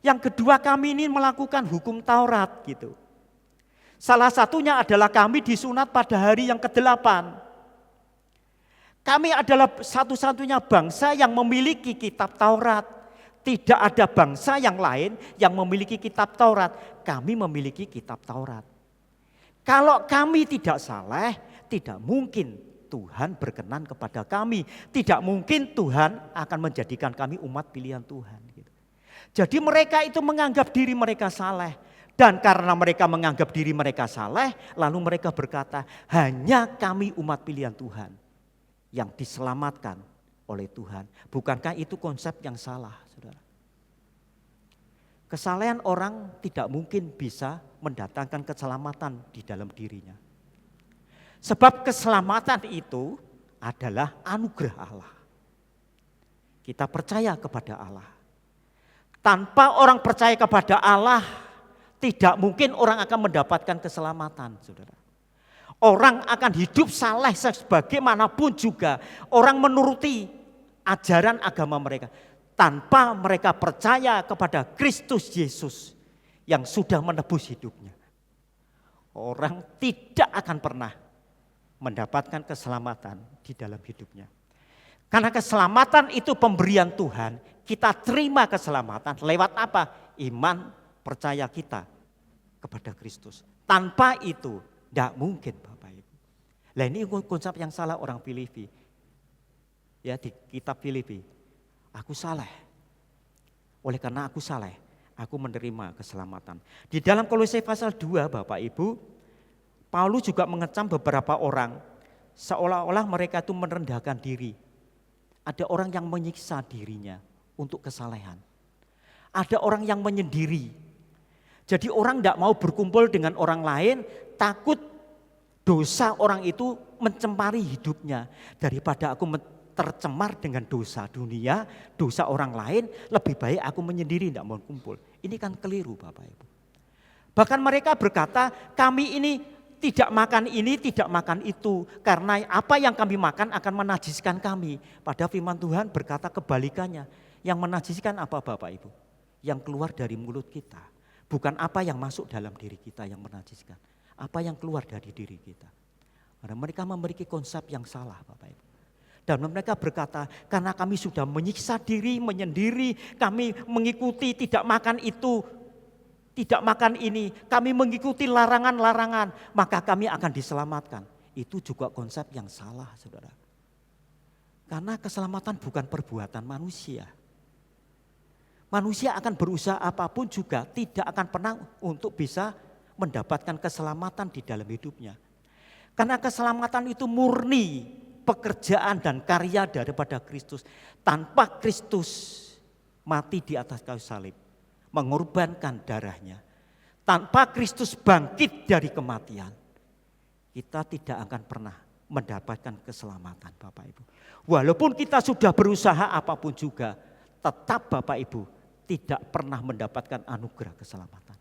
Yang kedua, kami ini melakukan hukum Taurat gitu. Salah satunya adalah kami disunat pada hari yang ke-8. Kami adalah satu-satunya bangsa yang memiliki kitab Taurat. Tidak ada bangsa yang lain yang memiliki kitab Taurat. Kami memiliki kitab Taurat. Kalau kami tidak saleh, tidak mungkin Tuhan berkenan kepada kami. Tidak mungkin Tuhan akan menjadikan kami umat pilihan Tuhan. Jadi mereka itu menganggap diri mereka saleh. Dan karena mereka menganggap diri mereka saleh, lalu mereka berkata, hanya kami umat pilihan Tuhan yang diselamatkan oleh Tuhan. Bukankah itu konsep yang salah, saudara? Kesalehan orang tidak mungkin bisa mendatangkan keselamatan di dalam dirinya. Sebab keselamatan itu adalah anugerah Allah. Kita percaya kepada Allah. Tanpa orang percaya kepada Allah, tidak mungkin orang akan mendapatkan keselamatan, saudara. Orang akan hidup saleh sebagaimanapun juga orang menuruti ajaran agama mereka. Tanpa mereka percaya kepada Kristus Yesus yang sudah menebus hidupnya. Orang tidak akan pernah mendapatkan keselamatan di dalam hidupnya. Karena keselamatan itu pemberian Tuhan, kita terima keselamatan lewat apa? Iman, percaya kita kepada Kristus. Tanpa itu tidak mungkin Bapak Ibu. Nah ini konsep yang salah orang Filipi. Ya di kitab Filipi, aku saleh. Oleh karena aku saleh, aku menerima keselamatan. Di dalam Kolose pasal 2 Bapak Ibu, Paulus juga mengecam beberapa orang seolah-olah mereka itu merendahkan diri. Ada orang yang menyiksa dirinya untuk kesalehan. Ada orang yang menyendiri. Jadi orang tidak mau berkumpul dengan orang lain, takut dosa orang itu mencemari hidupnya. Daripada aku tercemar dengan dosa dunia, dosa orang lain, lebih baik aku menyendiri tidak mau kumpul. Ini kan keliru Bapak Ibu. Bahkan mereka berkata, kami ini tidak makan ini, tidak makan itu. Karena apa yang kami makan akan menajiskan kami. Pada firman Tuhan berkata kebalikannya. Yang menajiskan apa Bapak Ibu? Yang keluar dari mulut kita. Bukan apa yang masuk dalam diri kita yang menajiskan. Apa yang keluar dari diri kita. Karena mereka memiliki konsep yang salah Bapak Ibu. Dan mereka berkata, karena kami sudah menyiksa diri, menyendiri, kami mengikuti tidak makan itu, tidak makan ini, kami mengikuti larangan-larangan, maka kami akan diselamatkan. Itu juga konsep yang salah saudara. Karena keselamatan bukan perbuatan manusia. Manusia akan berusaha apapun juga tidak akan pernah untuk bisa mendapatkan keselamatan di dalam hidupnya. Karena keselamatan itu murni pekerjaan dan karya daripada Kristus. Tanpa Kristus mati di atas kayu salib, mengorbankan darahnya. Tanpa Kristus bangkit dari kematian, kita tidak akan pernah mendapatkan keselamatan Bapak Ibu. Walaupun kita sudah berusaha apapun juga, tetap Bapak Ibu tidak pernah mendapatkan anugerah keselamatan.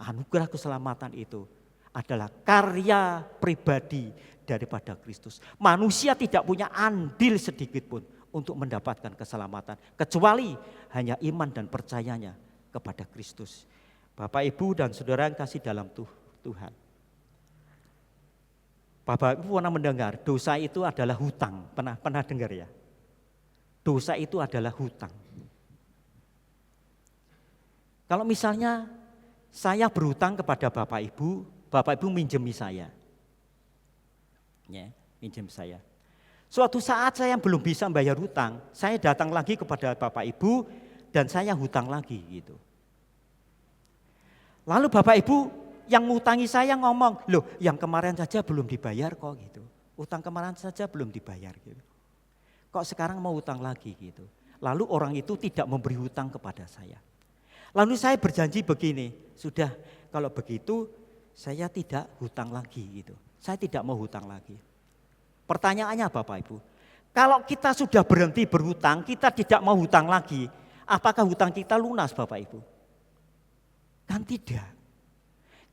Anugerah keselamatan itu adalah karya pribadi daripada Kristus. Manusia tidak punya andil sedikit pun untuk mendapatkan keselamatan, kecuali hanya iman dan percayanya kepada Kristus. Bapak Ibu dan saudara yang kasih dalam Tuhan. Bapak Ibu pernah mendengar dosa itu adalah hutang. Pernah dengar ya? Dosa itu adalah hutang. Kalau misalnya saya berhutang kepada Bapak Ibu minjemi saya. Ya, minjem saya. Suatu saat saya belum bisa bayar hutang, saya datang lagi kepada Bapak Ibu dan saya hutang lagi gitu. Lalu Bapak Ibu yang ngutangi saya ngomong, loh yang kemarin saja belum dibayar kok gitu. Utang kemarin saja belum dibayar gitu. Kok sekarang mau hutang lagi gitu. Lalu orang itu tidak memberi hutang kepada saya. Lalu saya berjanji begini, sudah kalau begitu saya tidak hutang lagi gitu. Saya tidak mau hutang lagi. Pertanyaannya Bapak Ibu, kalau kita sudah berhenti berhutang, kita tidak mau hutang lagi, apakah hutang kita lunas Bapak Ibu? Kan tidak.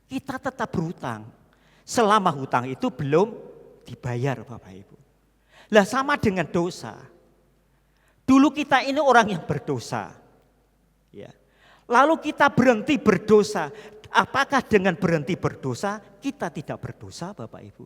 Kita tetap berhutang selama hutang itu belum dibayar Bapak Ibu. Lah sama dengan dosa. Dulu kita ini orang yang berdosa. Ya. Lalu kita berhenti berdosa. Apakah dengan berhenti berdosa kita tidak berdosa Bapak Ibu?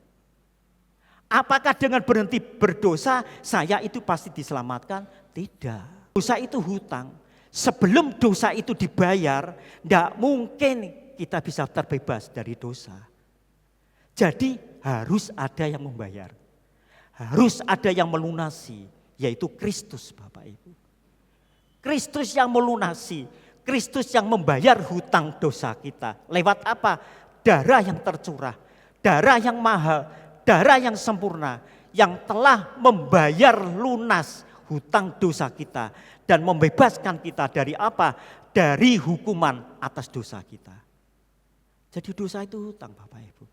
Apakah dengan berhenti berdosa saya itu pasti diselamatkan? Tidak. Dosa itu hutang. Sebelum dosa itu dibayar, tidak mungkin kita bisa terbebas dari dosa. Jadi harus ada yang membayar. Harus ada yang melunasi, yaitu Kristus Bapak Ibu. Kristus yang melunasi, Kristus yang membayar hutang dosa kita. Lewat apa? Darah yang tercurah, darah yang mahal, darah yang sempurna, yang telah membayar lunas hutang dosa kita dan membebaskan kita dari apa? Dari hukuman atas dosa kita. Jadi dosa itu hutang Bapak Ibu.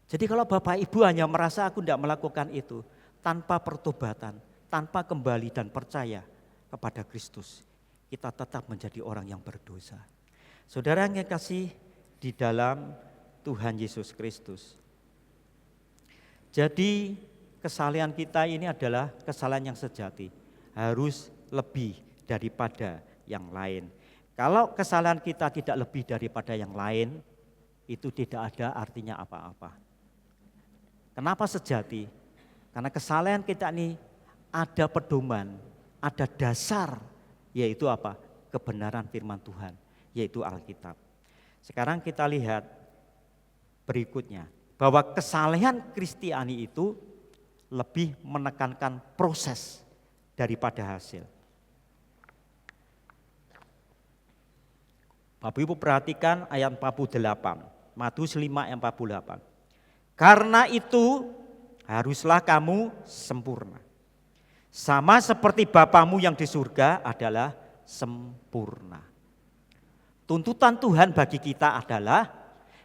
Jadi kalau Bapak Ibu hanya merasa aku tidak melakukan itu, tanpa pertobatan, tanpa kembali dan percaya kepada Kristus, kita tetap menjadi orang yang berdosa. Saudara yang kasih di dalam Tuhan Yesus Kristus. Jadi kesalahan kita ini adalah kesalahan yang sejati, harus lebih daripada yang lain. Kalau kesalahan kita tidak lebih daripada yang lain, itu tidak ada artinya apa-apa. Kenapa sejati? Karena kesalahan kita ini ada pedoman, ada dasar, yaitu apa? Kebenaran firman Tuhan, yaitu Alkitab. Sekarang kita lihat berikutnya, bahwa kesalehan Kristiani itu lebih menekankan proses daripada hasil. Bapak Ibu perhatikan ayat 48, Matius 5 ayat 48. Karena itu haruslah kamu sempurna, sama seperti Bapamu yang di surga adalah sempurna. Tuntutan Tuhan bagi kita adalah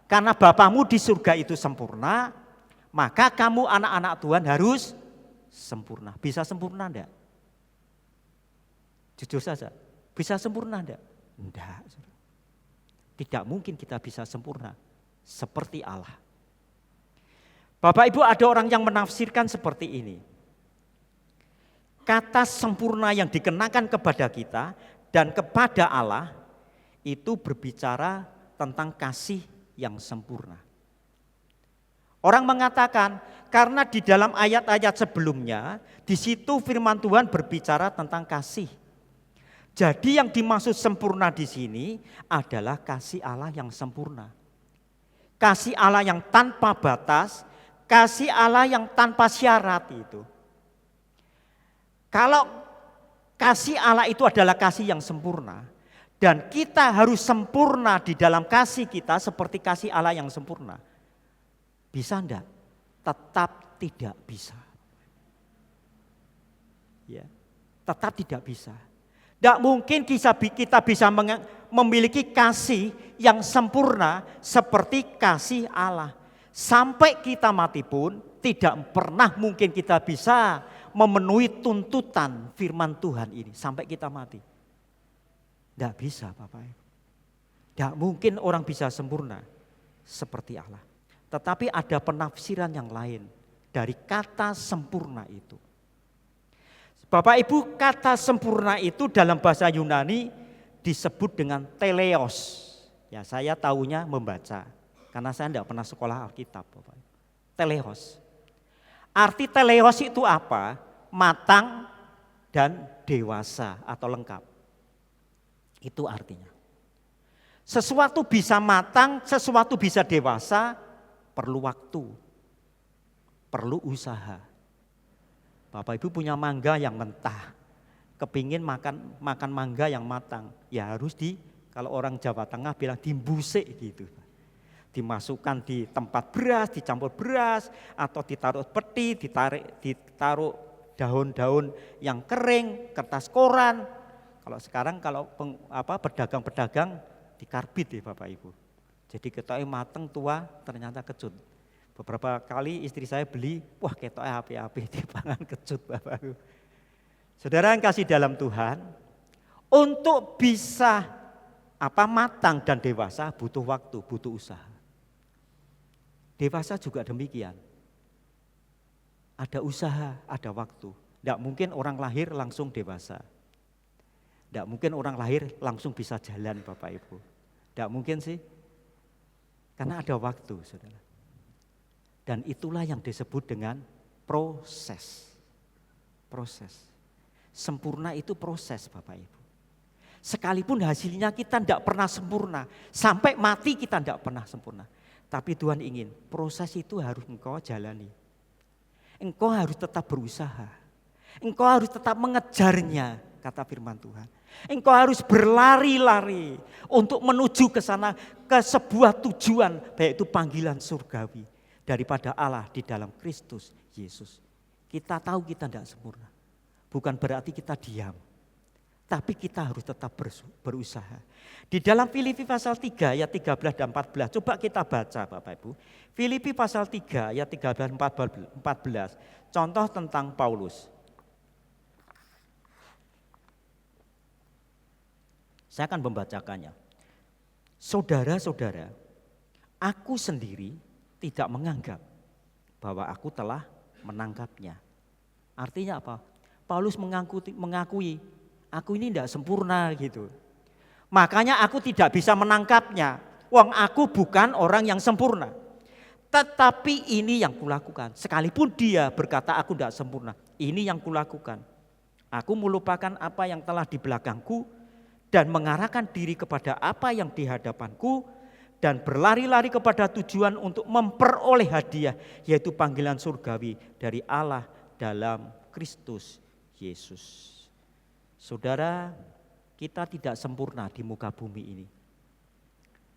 karena Bapamu di surga itu sempurna, maka kamu anak-anak Tuhan harus sempurna. Bisa sempurna enggak? Jujur saja, bisa sempurna enggak? Enggak. Tidak mungkin kita bisa sempurna seperti Allah. Bapak Ibu, ada orang yang menafsirkan seperti ini. Kata sempurna yang dikenakan kepada kita dan kepada Allah itu berbicara tentang kasih yang sempurna. Orang mengatakan karena di dalam ayat-ayat sebelumnya di situ firman Tuhan berbicara tentang kasih. Jadi yang dimaksud sempurna di sini adalah kasih Allah yang sempurna. Kasih Allah yang tanpa batas, kasih Allah yang tanpa syarat itu. Kalau kasih Allah itu adalah kasih yang sempurna, dan kita harus sempurna di dalam kasih kita seperti kasih Allah yang sempurna. Bisa enggak? Tetap tidak bisa. Ya, tetap tidak bisa. Tidak mungkin kita bisa memiliki kasih yang sempurna seperti kasih Allah. Sampai kita mati pun tidak pernah mungkin kita bisa memenuhi tuntutan firman Tuhan ini sampai kita mati. Tidak bisa Bapak Ibu. Tidak mungkin orang bisa sempurna seperti Allah. Tetapi ada penafsiran yang lain dari kata sempurna itu. Bapak Ibu, kata sempurna itu dalam bahasa Yunani disebut dengan teleos. Ya, saya tahunya membaca karena saya tidak pernah sekolah Alkitab, Bapak. Teleos. Arti teleos itu apa? Matang dan dewasa atau lengkap. Itu artinya. Sesuatu bisa matang, sesuatu bisa dewasa, perlu waktu, perlu usaha. Bapak Ibu punya mangga yang mentah, kepingin makan mangga yang matang, ya harus kalau orang Jawa Tengah bilang dimbusik gitu. Dimasukkan di tempat beras, dicampur beras, atau ditaruh peti, ditaruh daun-daun yang kering, kertas koran. Kalau sekarang pedagang-pedagang dikarbit ya Bapak Ibu. Jadi ketoknya mateng tua ternyata kecut. Beberapa kali istri saya beli, wah ketoknya api-api dipangan kecut Bapak Ibu. Saudara yang kasih dalam Tuhan, untuk bisa matang dan dewasa butuh waktu, butuh usaha. Dewasa juga demikian. Ada usaha, ada waktu. Tidak mungkin orang lahir langsung dewasa. Tidak mungkin orang lahir langsung bisa jalan Bapak Ibu. Tidak mungkin sih. Karena ada waktu saudara. Dan itulah yang disebut dengan proses. Proses. Sempurna itu proses Bapak Ibu. Sekalipun hasilnya kita tidak pernah sempurna. Sampai mati kita tidak pernah sempurna. Tapi Tuhan ingin proses itu harus engkau jalani. Engkau harus tetap berusaha. Engkau harus tetap mengejarnya, kata firman Tuhan. Engkau harus berlari-lari untuk menuju ke sana, ke sebuah tujuan, yaitu panggilan surgawi daripada Allah di dalam Kristus Yesus. Kita tahu kita tidak sempurna. Bukan berarti kita diam. Tapi kita harus tetap berusaha. Di dalam Filipi pasal 3 ayat 13 dan 14, coba kita baca Bapak Ibu. Filipi pasal 3 ayat 13 dan 14, contoh tentang Paulus. Saya akan membacakannya. Saudara-saudara, aku sendiri tidak menganggap bahwa aku telah menangkapnya. Artinya apa? Paulus mengakui, aku ini tidak sempurna gitu. Makanya aku tidak bisa menangkapnya. Wong aku bukan orang yang sempurna. Tetapi ini yang kulakukan. Sekalipun dia berkata aku tidak sempurna, ini yang kulakukan. Aku melupakan apa yang telah di belakangku dan mengarahkan diri kepada apa yang di hadapanku dan berlari-lari kepada tujuan untuk memperoleh hadiah, yaitu panggilan surgawi dari Allah dalam Kristus Yesus. Saudara, kita tidak sempurna di muka bumi ini.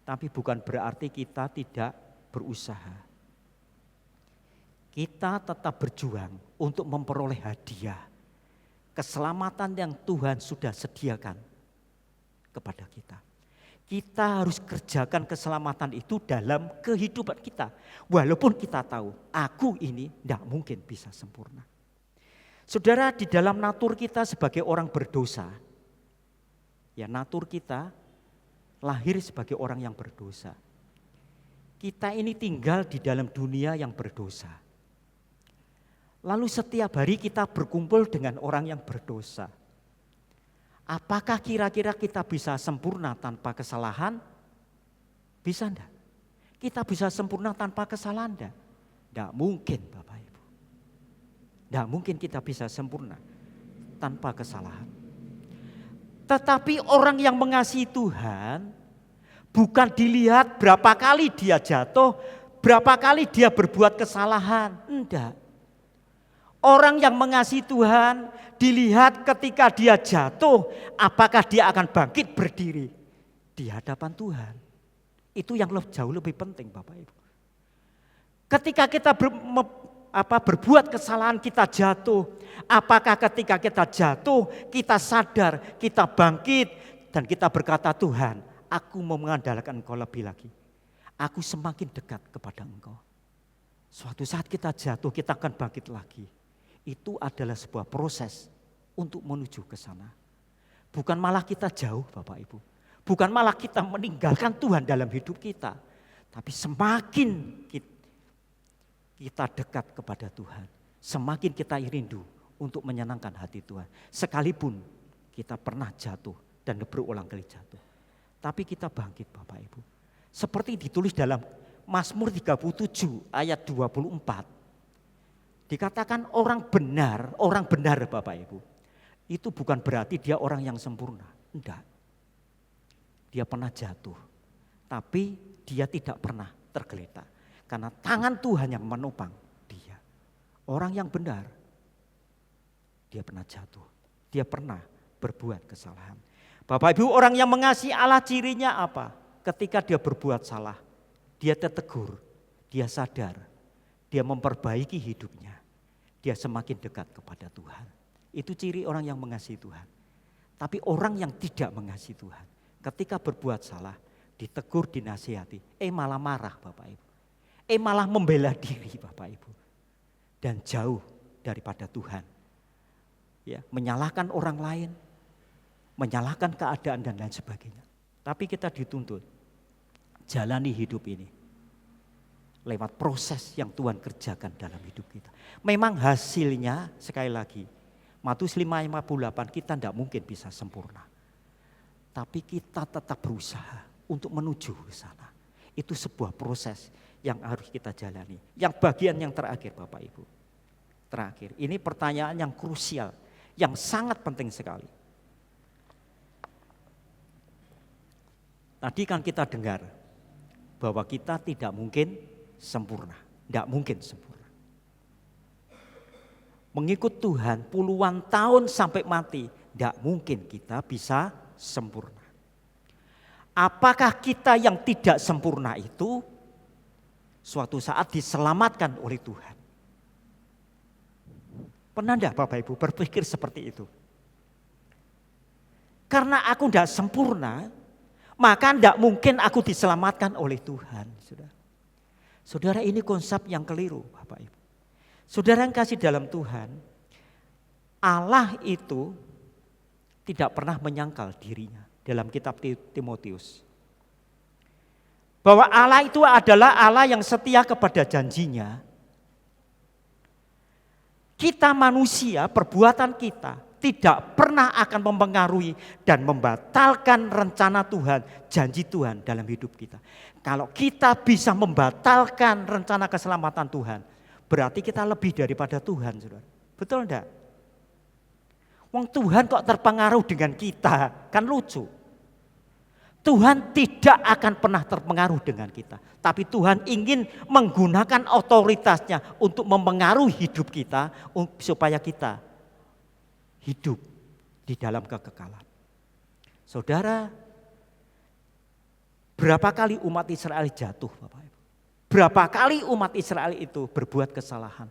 Tapi bukan berarti kita tidak berusaha. Kita tetap berjuang untuk memperoleh hadiah, keselamatan yang Tuhan sudah sediakan kepada kita. Kita harus kerjakan keselamatan itu dalam kehidupan kita. Walaupun kita tahu, aku ini tidak mungkin bisa sempurna. Saudara, di dalam natur kita sebagai orang berdosa, ya natur kita lahir sebagai orang yang berdosa. Kita ini tinggal di dalam dunia yang berdosa. Lalu setiap hari kita berkumpul dengan orang yang berdosa. Apakah kira-kira kita bisa sempurna tanpa kesalahan? Bisa enggak? Kita bisa sempurna tanpa kesalahan enggak? Enggak mungkin Bapak Ibu. Enggak mungkin kita bisa sempurna tanpa kesalahan. Tetapi orang yang mengasihi Tuhan bukan dilihat berapa kali dia jatuh, berapa kali dia berbuat kesalahan. Enggak. Orang yang mengasihi Tuhan dilihat ketika dia jatuh, apakah dia akan bangkit berdiri di hadapan Tuhan. Itu yang jauh lebih penting Bapak Ibu. Ketika kita berbuat kesalahan, kita jatuh, apakah ketika kita jatuh kita sadar, kita bangkit dan kita berkata, Tuhan, aku mau mengandalkan Engkau lebih lagi. Aku semakin dekat kepada Engkau. Suatu saat kita jatuh, kita akan bangkit lagi. Itu adalah sebuah proses untuk menuju ke sana. Bukan malah kita jauh Bapak Ibu. Bukan malah kita meninggalkan Tuhan dalam hidup kita. Tapi semakin kita dekat kepada Tuhan, semakin kita rindu untuk menyenangkan hati Tuhan. Sekalipun kita pernah jatuh dan berulang kali jatuh. Tapi kita bangkit Bapak Ibu. Seperti ditulis dalam Mazmur 37 ayat 24. Dikatakan orang benar Bapak Ibu. Itu bukan berarti dia orang yang sempurna. Enggak. Dia pernah jatuh. Tapi dia tidak pernah tergeletak. Karena tangan Tuhan yang menopang dia. Orang yang benar. Dia pernah jatuh. Dia pernah berbuat kesalahan. Bapak Ibu, orang yang mengasihi Allah cirinya apa? Ketika dia berbuat salah, dia tertegur, dia sadar, dia memperbaiki hidupnya. Dia semakin dekat kepada Tuhan. Itu ciri orang yang mengasihi Tuhan. Tapi orang yang tidak mengasihi Tuhan, ketika berbuat salah, ditegur, dinasihati, malah marah Bapak Ibu. Malah membela diri Bapak Ibu. Dan jauh daripada Tuhan. Ya, menyalahkan orang lain, menyalahkan keadaan dan lain sebagainya. Tapi kita dituntut jalani hidup ini lewat proses yang Tuhan kerjakan dalam hidup kita. Memang hasilnya sekali lagi, Matius 5:58 kita tidak mungkin bisa sempurna. Tapi kita tetap berusaha untuk menuju ke sana. Itu sebuah proses yang harus kita jalani. Yang bagian yang terakhir Bapak Ibu. Terakhir, ini pertanyaan yang krusial, yang sangat penting sekali. Tadi kan kita dengar bahwa kita tidak mungkin sempurna, tidak mungkin sempurna. Mengikut Tuhan puluhan tahun sampai mati, tidak mungkin kita bisa sempurna. Apakah kita yang tidak sempurna itu suatu saat diselamatkan oleh Tuhan? Pernah enggak Bapak Ibu berpikir seperti itu? Karena aku tidak sempurna, maka tidak mungkin aku diselamatkan oleh Tuhan. Saudara, ini konsep yang keliru, Bapak Ibu. Saudara yang kasih dalam Tuhan, Allah itu tidak pernah menyangkal dirinya dalam kitab Timotius. Bahwa Allah itu adalah Allah yang setia kepada janjinya. Kita manusia, perbuatan kita tidak pernah akan mempengaruhi dan membatalkan rencana Tuhan, janji Tuhan dalam hidup kita. Kalau kita bisa membatalkan rencana keselamatan Tuhan, berarti kita lebih daripada Tuhan, saudara. Betul enggak? Wong Tuhan kok terpengaruh dengan kita, kan lucu. Tuhan tidak akan pernah terpengaruh dengan kita. Tapi Tuhan ingin menggunakan otoritasnya untuk mempengaruhi hidup kita supaya kita hidup di dalam kekekalan. Saudara, berapa kali umat Israel jatuh, Bapak Ibu? Berapa kali umat Israel itu berbuat kesalahan?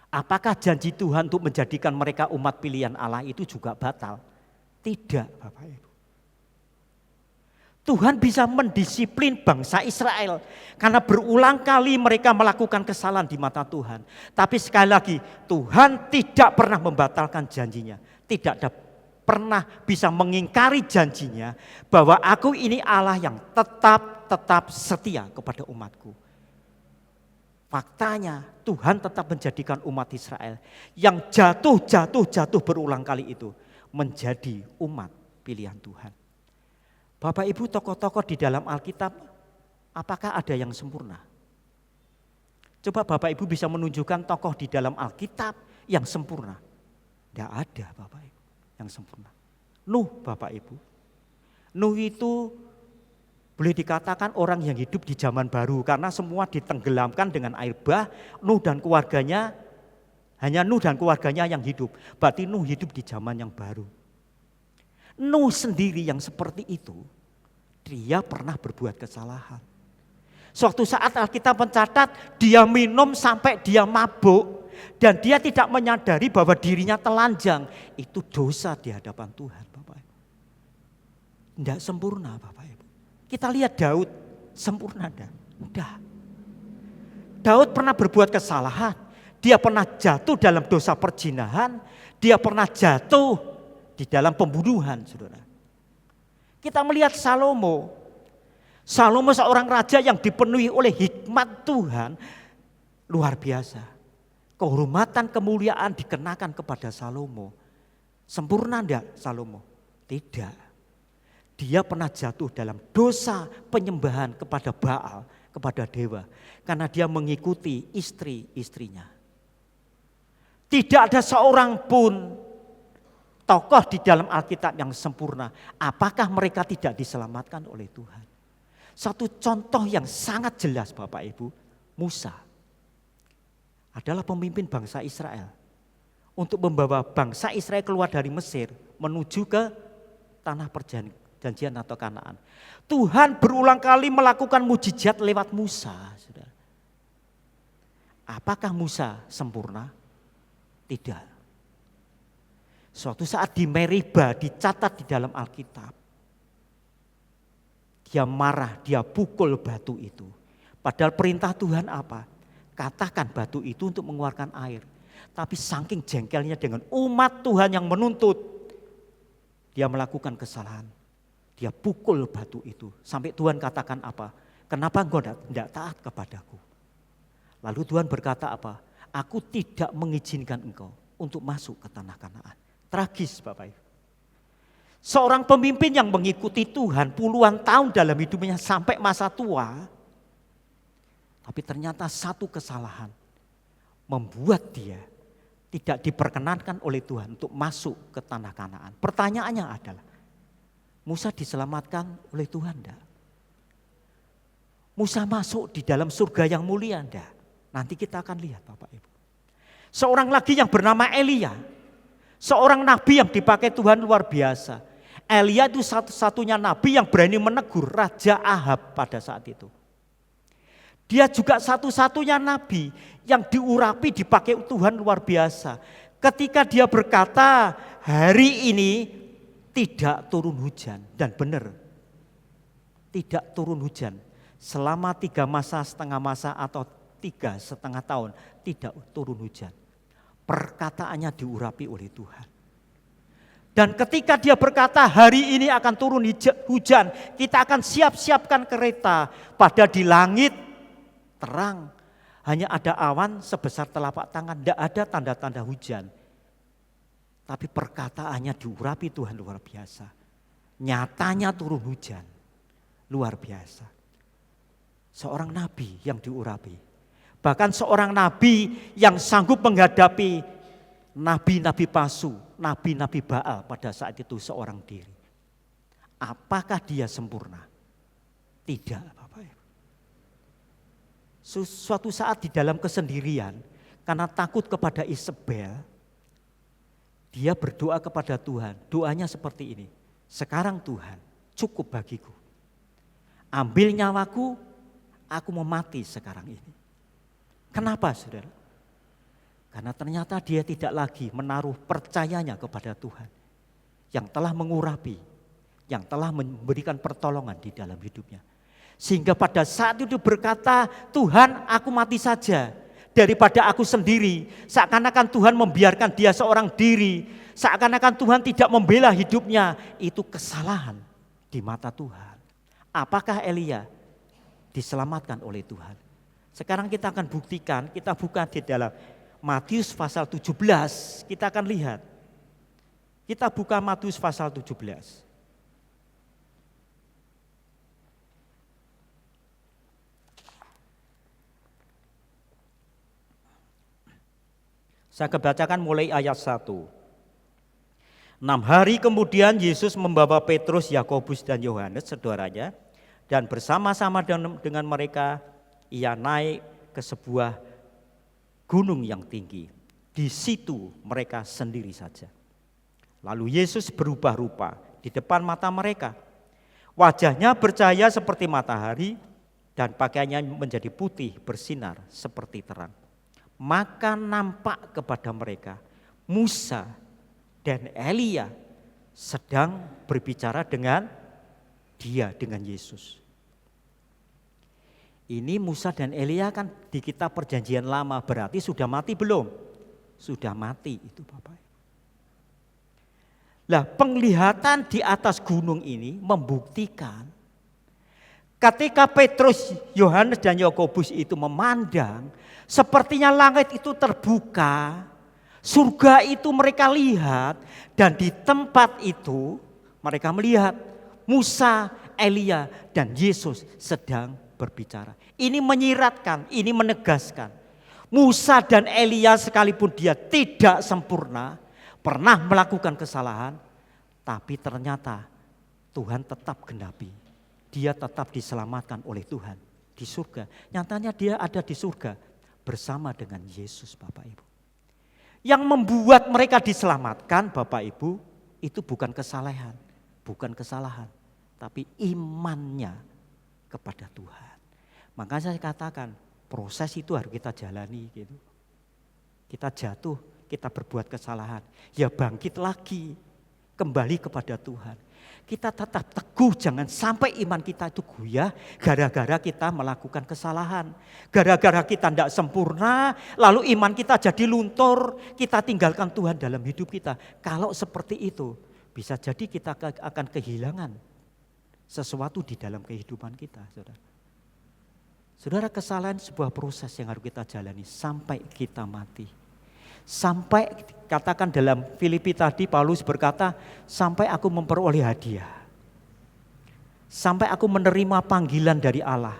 Apakah janji Tuhan untuk menjadikan mereka umat pilihan Allah itu juga batal? Tidak, Bapak Ibu. Tuhan bisa mendisiplin bangsa Israel karena berulang kali mereka melakukan kesalahan di mata Tuhan. Tapi sekali lagi, Tuhan tidak pernah membatalkan janjinya. Tidak pernah bisa mengingkari janjinya bahwa aku ini Allah yang tetap setia kepada umatku. Faktanya Tuhan tetap menjadikan umat Israel yang jatuh berulang kali itu menjadi umat pilihan Tuhan. Bapak Ibu, tokoh-tokoh di dalam Alkitab, apakah ada yang sempurna? Coba Bapak Ibu bisa menunjukkan tokoh di dalam Alkitab yang sempurna. Tidak ada Bapak Ibu yang sempurna. Nuh, Bapak Ibu. Nuh itu boleh dikatakan orang yang hidup di zaman baru karena semua ditenggelamkan dengan air bah. Nuh dan keluarganya, hanya Nuh dan keluarganya yang hidup. Berarti Nuh hidup di zaman yang baru. Nuh sendiri yang seperti itu, dia pernah berbuat kesalahan. Suatu saat Alkitab mencatat dia minum sampai dia mabuk dan dia tidak menyadari bahwa dirinya telanjang. Itu dosa di hadapan Tuhan, Bapak Ibu. Tidak sempurna, Bapak Ibu. Kita lihat Daud, sempurna enggak? Enggak. Daud pernah berbuat kesalahan. Dia pernah jatuh dalam dosa perzinahan, dia pernah jatuh di dalam pembunuhan, saudara. Kita melihat Salomo. Salomo seorang raja yang dipenuhi oleh hikmat Tuhan. Luar biasa. Kehormatan, kemuliaan dikenakan kepada Salomo. Sempurna enggak Salomo? Tidak. Dia pernah jatuh dalam dosa penyembahan kepada Baal, kepada dewa. Karena dia mengikuti istri-istrinya. Tidak ada seorang pun tokoh di dalam Alkitab yang sempurna. Apakah mereka tidak diselamatkan oleh Tuhan? Satu contoh yang sangat jelas Bapak Ibu, Musa adalah pemimpin bangsa Israel. Untuk membawa bangsa Israel keluar dari Mesir menuju ke tanah perjanjian atau Kanaan. Tuhan berulang kali melakukan mujizat lewat Musa. Saudara. Apakah Musa sempurna? Tidak. Suatu saat di Meriba dicatat di dalam Alkitab. Dia marah, dia pukul batu itu. Padahal perintah Tuhan apa? Katakan batu itu untuk mengeluarkan air. Tapi saking jengkelnya dengan umat Tuhan yang menuntut, dia melakukan kesalahan. Dia pukul batu itu. Sampai Tuhan katakan apa? Kenapa engkau tidak taat kepadaku? Lalu Tuhan berkata apa? Aku tidak mengizinkan engkau untuk masuk ke tanah Kanaan. Tragis Bapak Ibu. Seorang pemimpin yang mengikuti Tuhan puluhan tahun dalam hidupnya sampai masa tua. Tapi ternyata satu kesalahan membuat dia tidak diperkenankan oleh Tuhan untuk masuk ke tanah Kanaan. Pertanyaannya adalah, Musa diselamatkan oleh Tuhan enggak? Musa masuk di dalam surga yang mulia enggak? Nanti kita akan lihat Bapak Ibu. Seorang lagi yang bernama Elia. Seorang nabi yang dipakai Tuhan luar biasa. Elia itu satu-satunya nabi yang berani menegur Raja Ahab pada saat itu. Dia juga satu-satunya nabi yang diurapi dipakai Tuhan luar biasa. Ketika dia berkata, hari ini tidak turun hujan. Dan benar, tidak turun hujan. Selama 3 masa, setengah masa atau 3,5 tahun tidak turun hujan. Perkataannya diurapi oleh Tuhan. Dan ketika dia berkata hari ini akan turun hujan, kita akan siap-siapkan kereta. Pada di langit terang, hanya ada awan sebesar telapak tangan, tidak ada tanda-tanda hujan. Tapi perkataannya diurapi Tuhan luar biasa. Nyatanya turun hujan, luar biasa. Seorang nabi yang diurapi. Bahkan seorang nabi yang sanggup menghadapi nabi-nabi palsu, nabi-nabi Baal pada saat itu seorang diri. Apakah dia sempurna? Tidak, Bapak Ibu. Suatu saat di dalam kesendirian, karena takut kepada Isabel, dia berdoa kepada Tuhan. Doanya seperti ini, sekarang Tuhan cukup bagiku. Ambil nyawaku, aku mau mati sekarang ini. Kenapa saudara? Karena ternyata dia tidak lagi menaruh percayanya kepada Tuhan yang telah mengurapi, yang telah memberikan pertolongan di dalam hidupnya. Sehingga pada saat itu berkata, Tuhan aku mati saja daripada aku sendiri. Seakan-akan Tuhan membiarkan dia seorang diri, seakan-akan Tuhan tidak membela hidupnya. Itu kesalahan di mata Tuhan. Apakah Elia diselamatkan oleh Tuhan? Sekarang kita akan buktikan, kita buka di dalam Matius pasal 17, kita akan lihat. Kita buka Matius pasal 17. Saya kebacakan mulai ayat 1. 6 hari kemudian Yesus membawa Petrus, Yakobus dan Yohanes saudaranya, dan bersama-sama dengan mereka ia naik ke sebuah gunung yang tinggi. Di situ mereka sendiri saja. Lalu Yesus berubah rupa di depan mata mereka. Wajahnya bercahaya seperti matahari dan pakaiannya menjadi putih bersinar seperti terang. Maka nampak kepada mereka Musa dan Elia sedang berbicara dengan dengan Yesus. Ini Musa dan Elia kan di kitab perjanjian lama, berarti sudah mati belum? Sudah mati itu Bapak. Lah penglihatan di atas gunung ini membuktikan ketika Petrus, Yohanes dan Yakobus itu memandang, sepertinya langit itu terbuka, surga itu mereka lihat, dan di tempat itu mereka melihat Musa, Elia dan Yesus sedang berbicara. Ini menyiratkan, ini menegaskan. Musa dan Elia sekalipun dia tidak sempurna, pernah melakukan kesalahan, tapi ternyata Tuhan tetap genapi. Dia tetap diselamatkan oleh Tuhan di surga. Nyatanya dia ada di surga bersama dengan Yesus Bapak Ibu. Yang membuat mereka diselamatkan Bapak Ibu itu bukan kesalahan, tapi imannya kepada Tuhan. Makanya saya katakan proses itu harus kita jalani gitu. Kita jatuh, kita berbuat kesalahan, ya bangkit lagi, kembali kepada Tuhan. Kita tetap teguh, jangan sampai iman kita itu goyah gara-gara kita melakukan kesalahan. Gara-gara kita tidak sempurna, lalu iman kita jadi luntur, kita tinggalkan Tuhan dalam hidup kita. Kalau seperti itu, bisa jadi kita akan kehilangan sesuatu di dalam kehidupan kita, saudara. Saudara, kesalahan sebuah proses yang harus kita jalani sampai kita mati. Sampai katakan dalam Filipi tadi Paulus berkata, sampai aku memperoleh hadiah. Sampai aku menerima panggilan dari Allah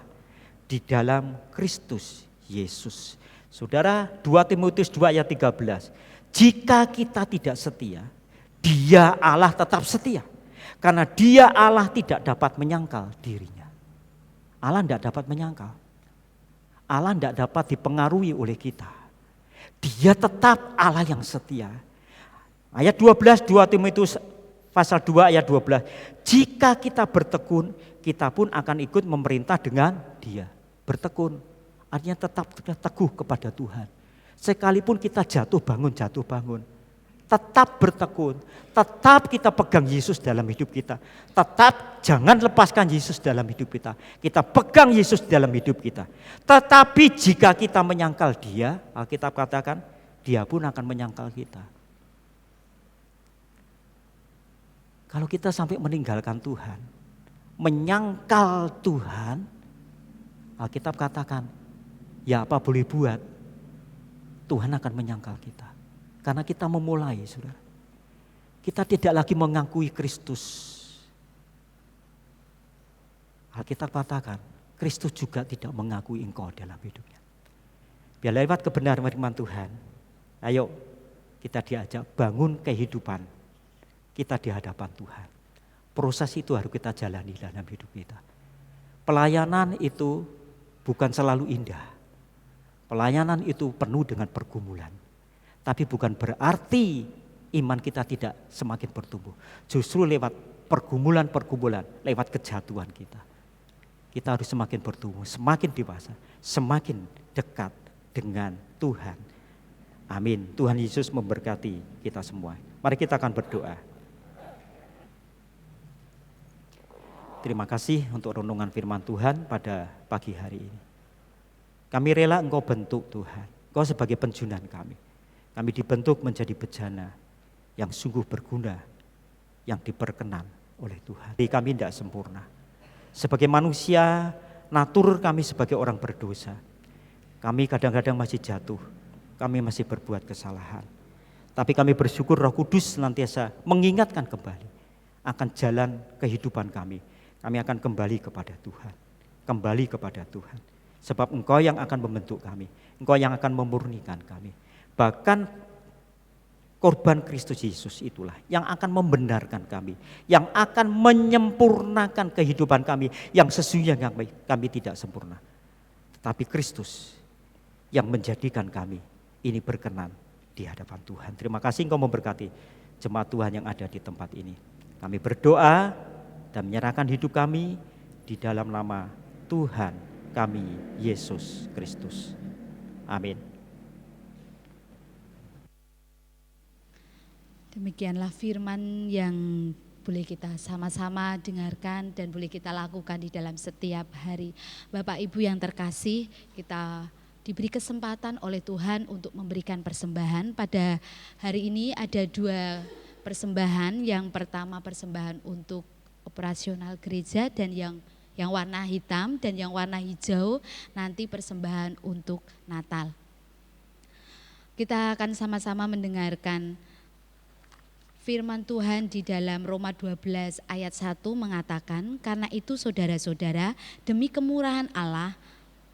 di dalam Kristus Yesus. Saudara, 2 Timotius 2 ayat 13. Jika kita tidak setia, Dia Allah tetap setia. Karena Dia Allah tidak dapat menyangkal dirinya. Allah tidak dapat menyangkal. Allah tidak dapat dipengaruhi oleh kita. Dia tetap Allah yang setia. Ayat 12, 2 Timotius pasal 2 ayat 12. Jika kita bertekun, kita pun akan ikut memerintah dengan Dia. Bertekun, artinya tetap teguh kepada Tuhan. Sekalipun kita jatuh bangun, tetap bertekun, tetap kita pegang Yesus dalam hidup kita. Tetap jangan lepaskan Yesus dalam hidup kita. Kita pegang Yesus dalam hidup kita. Tetapi jika kita menyangkal Dia, Alkitab katakan, Dia pun akan menyangkal kita. Kalau kita sampai meninggalkan Tuhan, menyangkal Tuhan, Alkitab katakan, ya apa boleh buat, Tuhan akan menyangkal kita. Karena kita memulai, saudara. Kita tidak lagi mengakui Kristus. Alkitab katakan, Kristus juga tidak mengakui engkau dalam hidupnya. Biar lewat kebenaran firman Tuhan, ayo kita diajak bangun kehidupan kita di hadapan Tuhan. Proses itu harus kita jalani dalam hidup kita. Pelayanan itu bukan selalu indah. Pelayanan itu penuh dengan pergumulan. Tapi bukan berarti iman kita tidak semakin bertumbuh. Justru lewat pergumulan-pergumulan, lewat kejatuhan kita. Kita harus semakin bertumbuh, semakin dewasa, semakin dekat dengan Tuhan. Amin. Tuhan Yesus memberkati kita semua. Mari kita akan berdoa. Terima kasih untuk renungan firman Tuhan pada pagi hari ini. Kami rela Engkau bentuk Tuhan. Engkau sebagai penjunan kami. Kami dibentuk menjadi bejana yang sungguh berguna, yang diperkenan oleh Tuhan. Kami tidak sempurna. Sebagai manusia, natur kami sebagai orang berdosa. Kami kadang-kadang masih jatuh, kami masih berbuat kesalahan. Tapi kami bersyukur Roh Kudus senantiasa mengingatkan kembali akan jalan kehidupan kami. Kami akan kembali kepada Tuhan, kembali kepada Tuhan. Sebab Engkau yang akan membentuk kami, Engkau yang akan memurnikan kami. Bahkan korban Kristus Yesus itulah yang akan membenarkan kami, yang akan menyempurnakan kehidupan kami yang sesungguhnya kami tidak sempurna. Tetapi Kristus yang menjadikan kami ini berkenan di hadapan Tuhan. Terima kasih Engkau memberkati jemaat Tuhan yang ada di tempat ini. Kami berdoa dan menyerahkan hidup kami di dalam nama Tuhan kami Yesus Kristus. Amin. Demikianlah firman yang boleh kita sama-sama dengarkan dan boleh kita lakukan di dalam setiap hari. Bapak Ibu yang terkasih, kita diberi kesempatan oleh Tuhan untuk memberikan persembahan. Pada hari ini ada 2 persembahan. Yang pertama persembahan untuk operasional gereja dan yang warna hitam dan yang warna hijau nanti persembahan untuk Natal. Kita akan sama-sama mendengarkan firman Tuhan di dalam Roma 12 ayat 1 mengatakan, karena itu saudara-saudara, demi kemurahan Allah,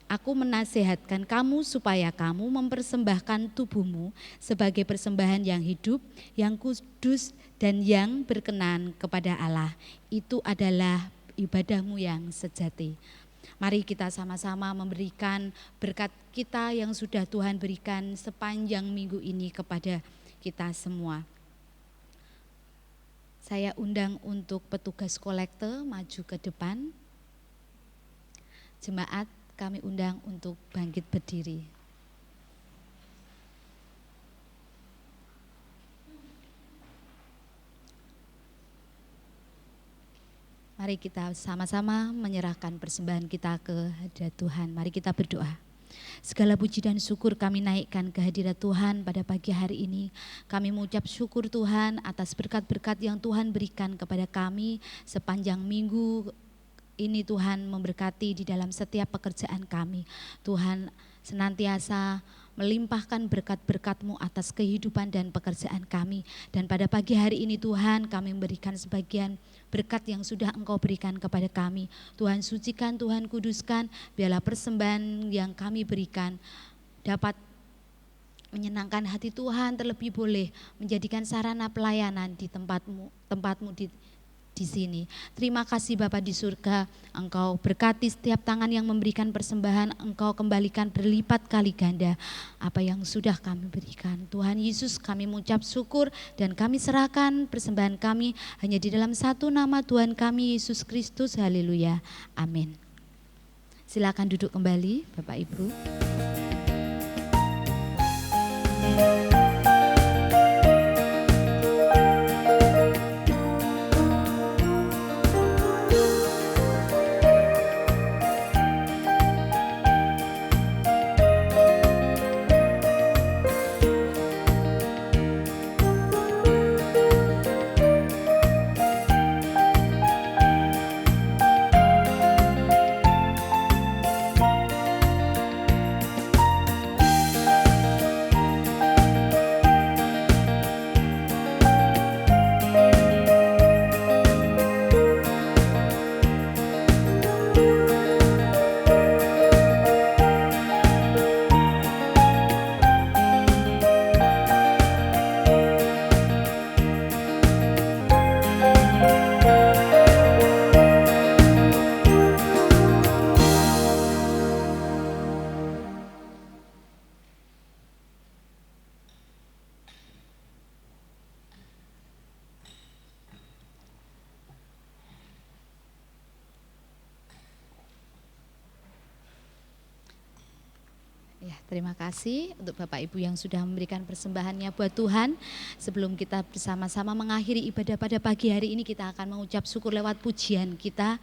aku menasihatkan kamu supaya kamu mempersembahkan tubuhmu sebagai persembahan yang hidup, yang kudus dan yang berkenan kepada Allah. Itu adalah ibadahmu yang sejati. Mari kita sama-sama memberikan berkat kita yang sudah Tuhan berikan sepanjang minggu ini kepada kita semua. Saya undang untuk petugas kolekte maju ke depan. Jemaat kami undang untuk bangkit berdiri. Mari kita sama-sama menyerahkan persembahan kita ke hadirat Tuhan. Mari kita berdoa. Segala puji dan syukur kami naikkan ke hadirat Tuhan pada pagi hari ini. Kami mengucap syukur Tuhan atas berkat-berkat yang Tuhan berikan kepada kami sepanjang minggu ini. Tuhan memberkati di dalam setiap pekerjaan kami. Tuhan senantiasa melimpahkan berkat-berkat-Mu atas kehidupan dan pekerjaan kami. Dan pada pagi hari ini Tuhan, kami memberikan sebagian berkat yang sudah Engkau berikan kepada kami. Tuhan sucikan, Tuhan kuduskan, biarlah persembahan yang kami berikan dapat menyenangkan hati Tuhan, terlebih boleh menjadikan sarana pelayanan di tempatmu di sini. Terima kasih Bapa di surga, Engkau berkati setiap tangan yang memberikan persembahan, Engkau kembalikan berlipat kali ganda apa yang sudah kami berikan. Tuhan Yesus, kami mengucap syukur dan kami serahkan persembahan kami hanya di dalam satu nama Tuhan kami Yesus Kristus. Haleluya. Amin. Silakan duduk kembali Bapak Ibu. terima kasih untuk Bapak Ibu yang sudah memberikan persembahannya buat Tuhan. Sebelum kita bersama-sama mengakhiri ibadah pada pagi hari ini, kita akan mengucap syukur lewat pujian kita.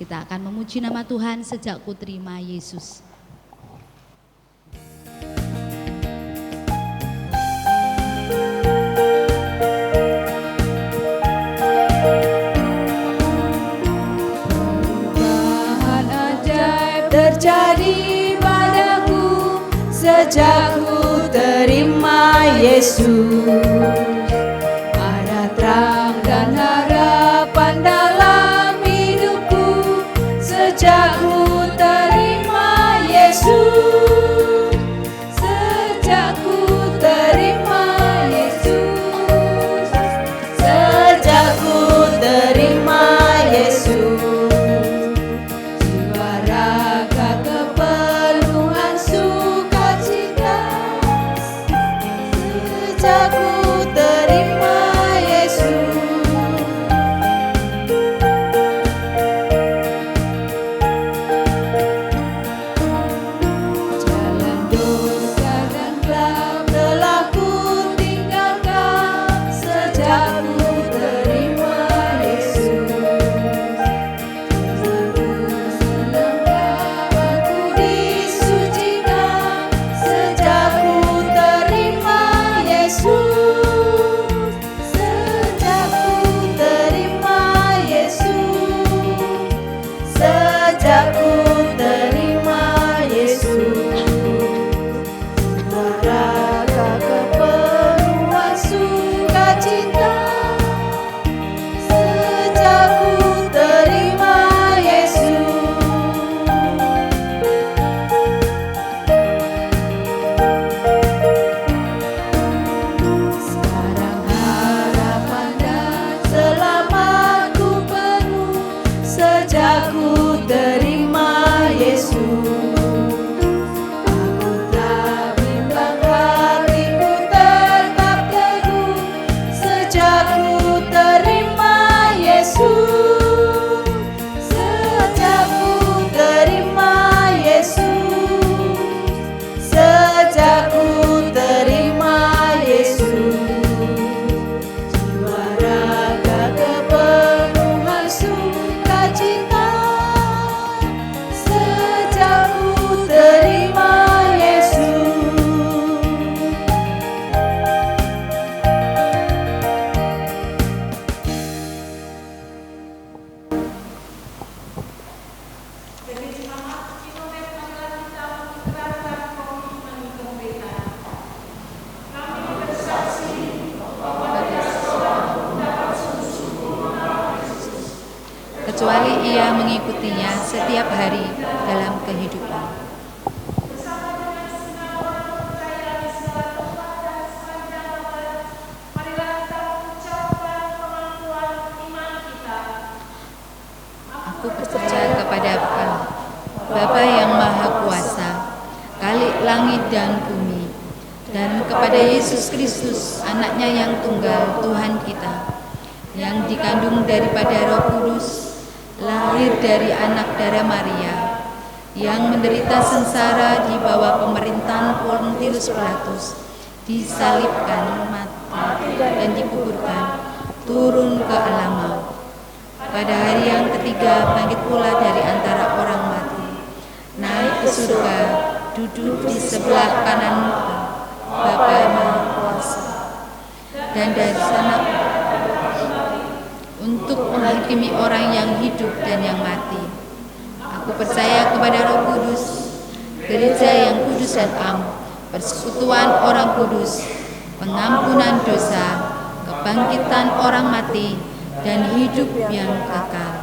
Kita akan memuji nama Tuhan, sejak ku terima Yesus. Perubahan ajaib terjadi padaku sejak ku terima Yesus. Ada terang dan harapan dalam hidupku sejak ku terima Yesus. Sejak ku terima Yesus. Sejak ku terima Yesus. Jiwa raga kepenuhan sukacita. Sejak ku terima Yesus. Jalan dosa dan gelap telah ku tinggalkan sejak ku terima Yesus. Aku disucikan sejak ku terima Yesus. Sejak ku terima Yesus. Sejak ku terima Yesus. Raga kepenuhan sukacita. Sejak ku terima Yesus. Sekarang harapan dan selamatku penuh sejak ku terima Yesus. Aku tak bimbang, hatiku tetap teguh sejak ku terima Yesus. Sejak ku terima Yesus. Sejak ku terima Yesus. Jiwa raga kepenuhan sukacita. Sejak ku terima Yesus. Kecuali ia mengikutinya setiap hari dalam kehidupan. Aku percaya kepada Bapa yang Maha Kuasa, Khalik langit dan bumi, dan kepada Yesus Kristus, anaknya yang tunggal, Tuhan kita, yang dikandung daripada Roh Kudus, lahir dari anak darah Maria, yang menderita sengsara di bawah pemerintahan Pontius Pilatus, disalibkan, mati, dan dikuburkan, turun ke alam maut. Pada hari yang ketiga bangkit pula dari antara orang mati, naik ke surga, duduk di sebelah kanan Bapa yang Maha Kuasa, dan dari sana untuk menghakimi orang yang hidup dan yang mati. Aku percaya kepada Roh Kudus, gereja yang kudus dan am, persekutuan orang kudus, pengampunan dosa, kebangkitan orang mati, dan hidup yang kekal.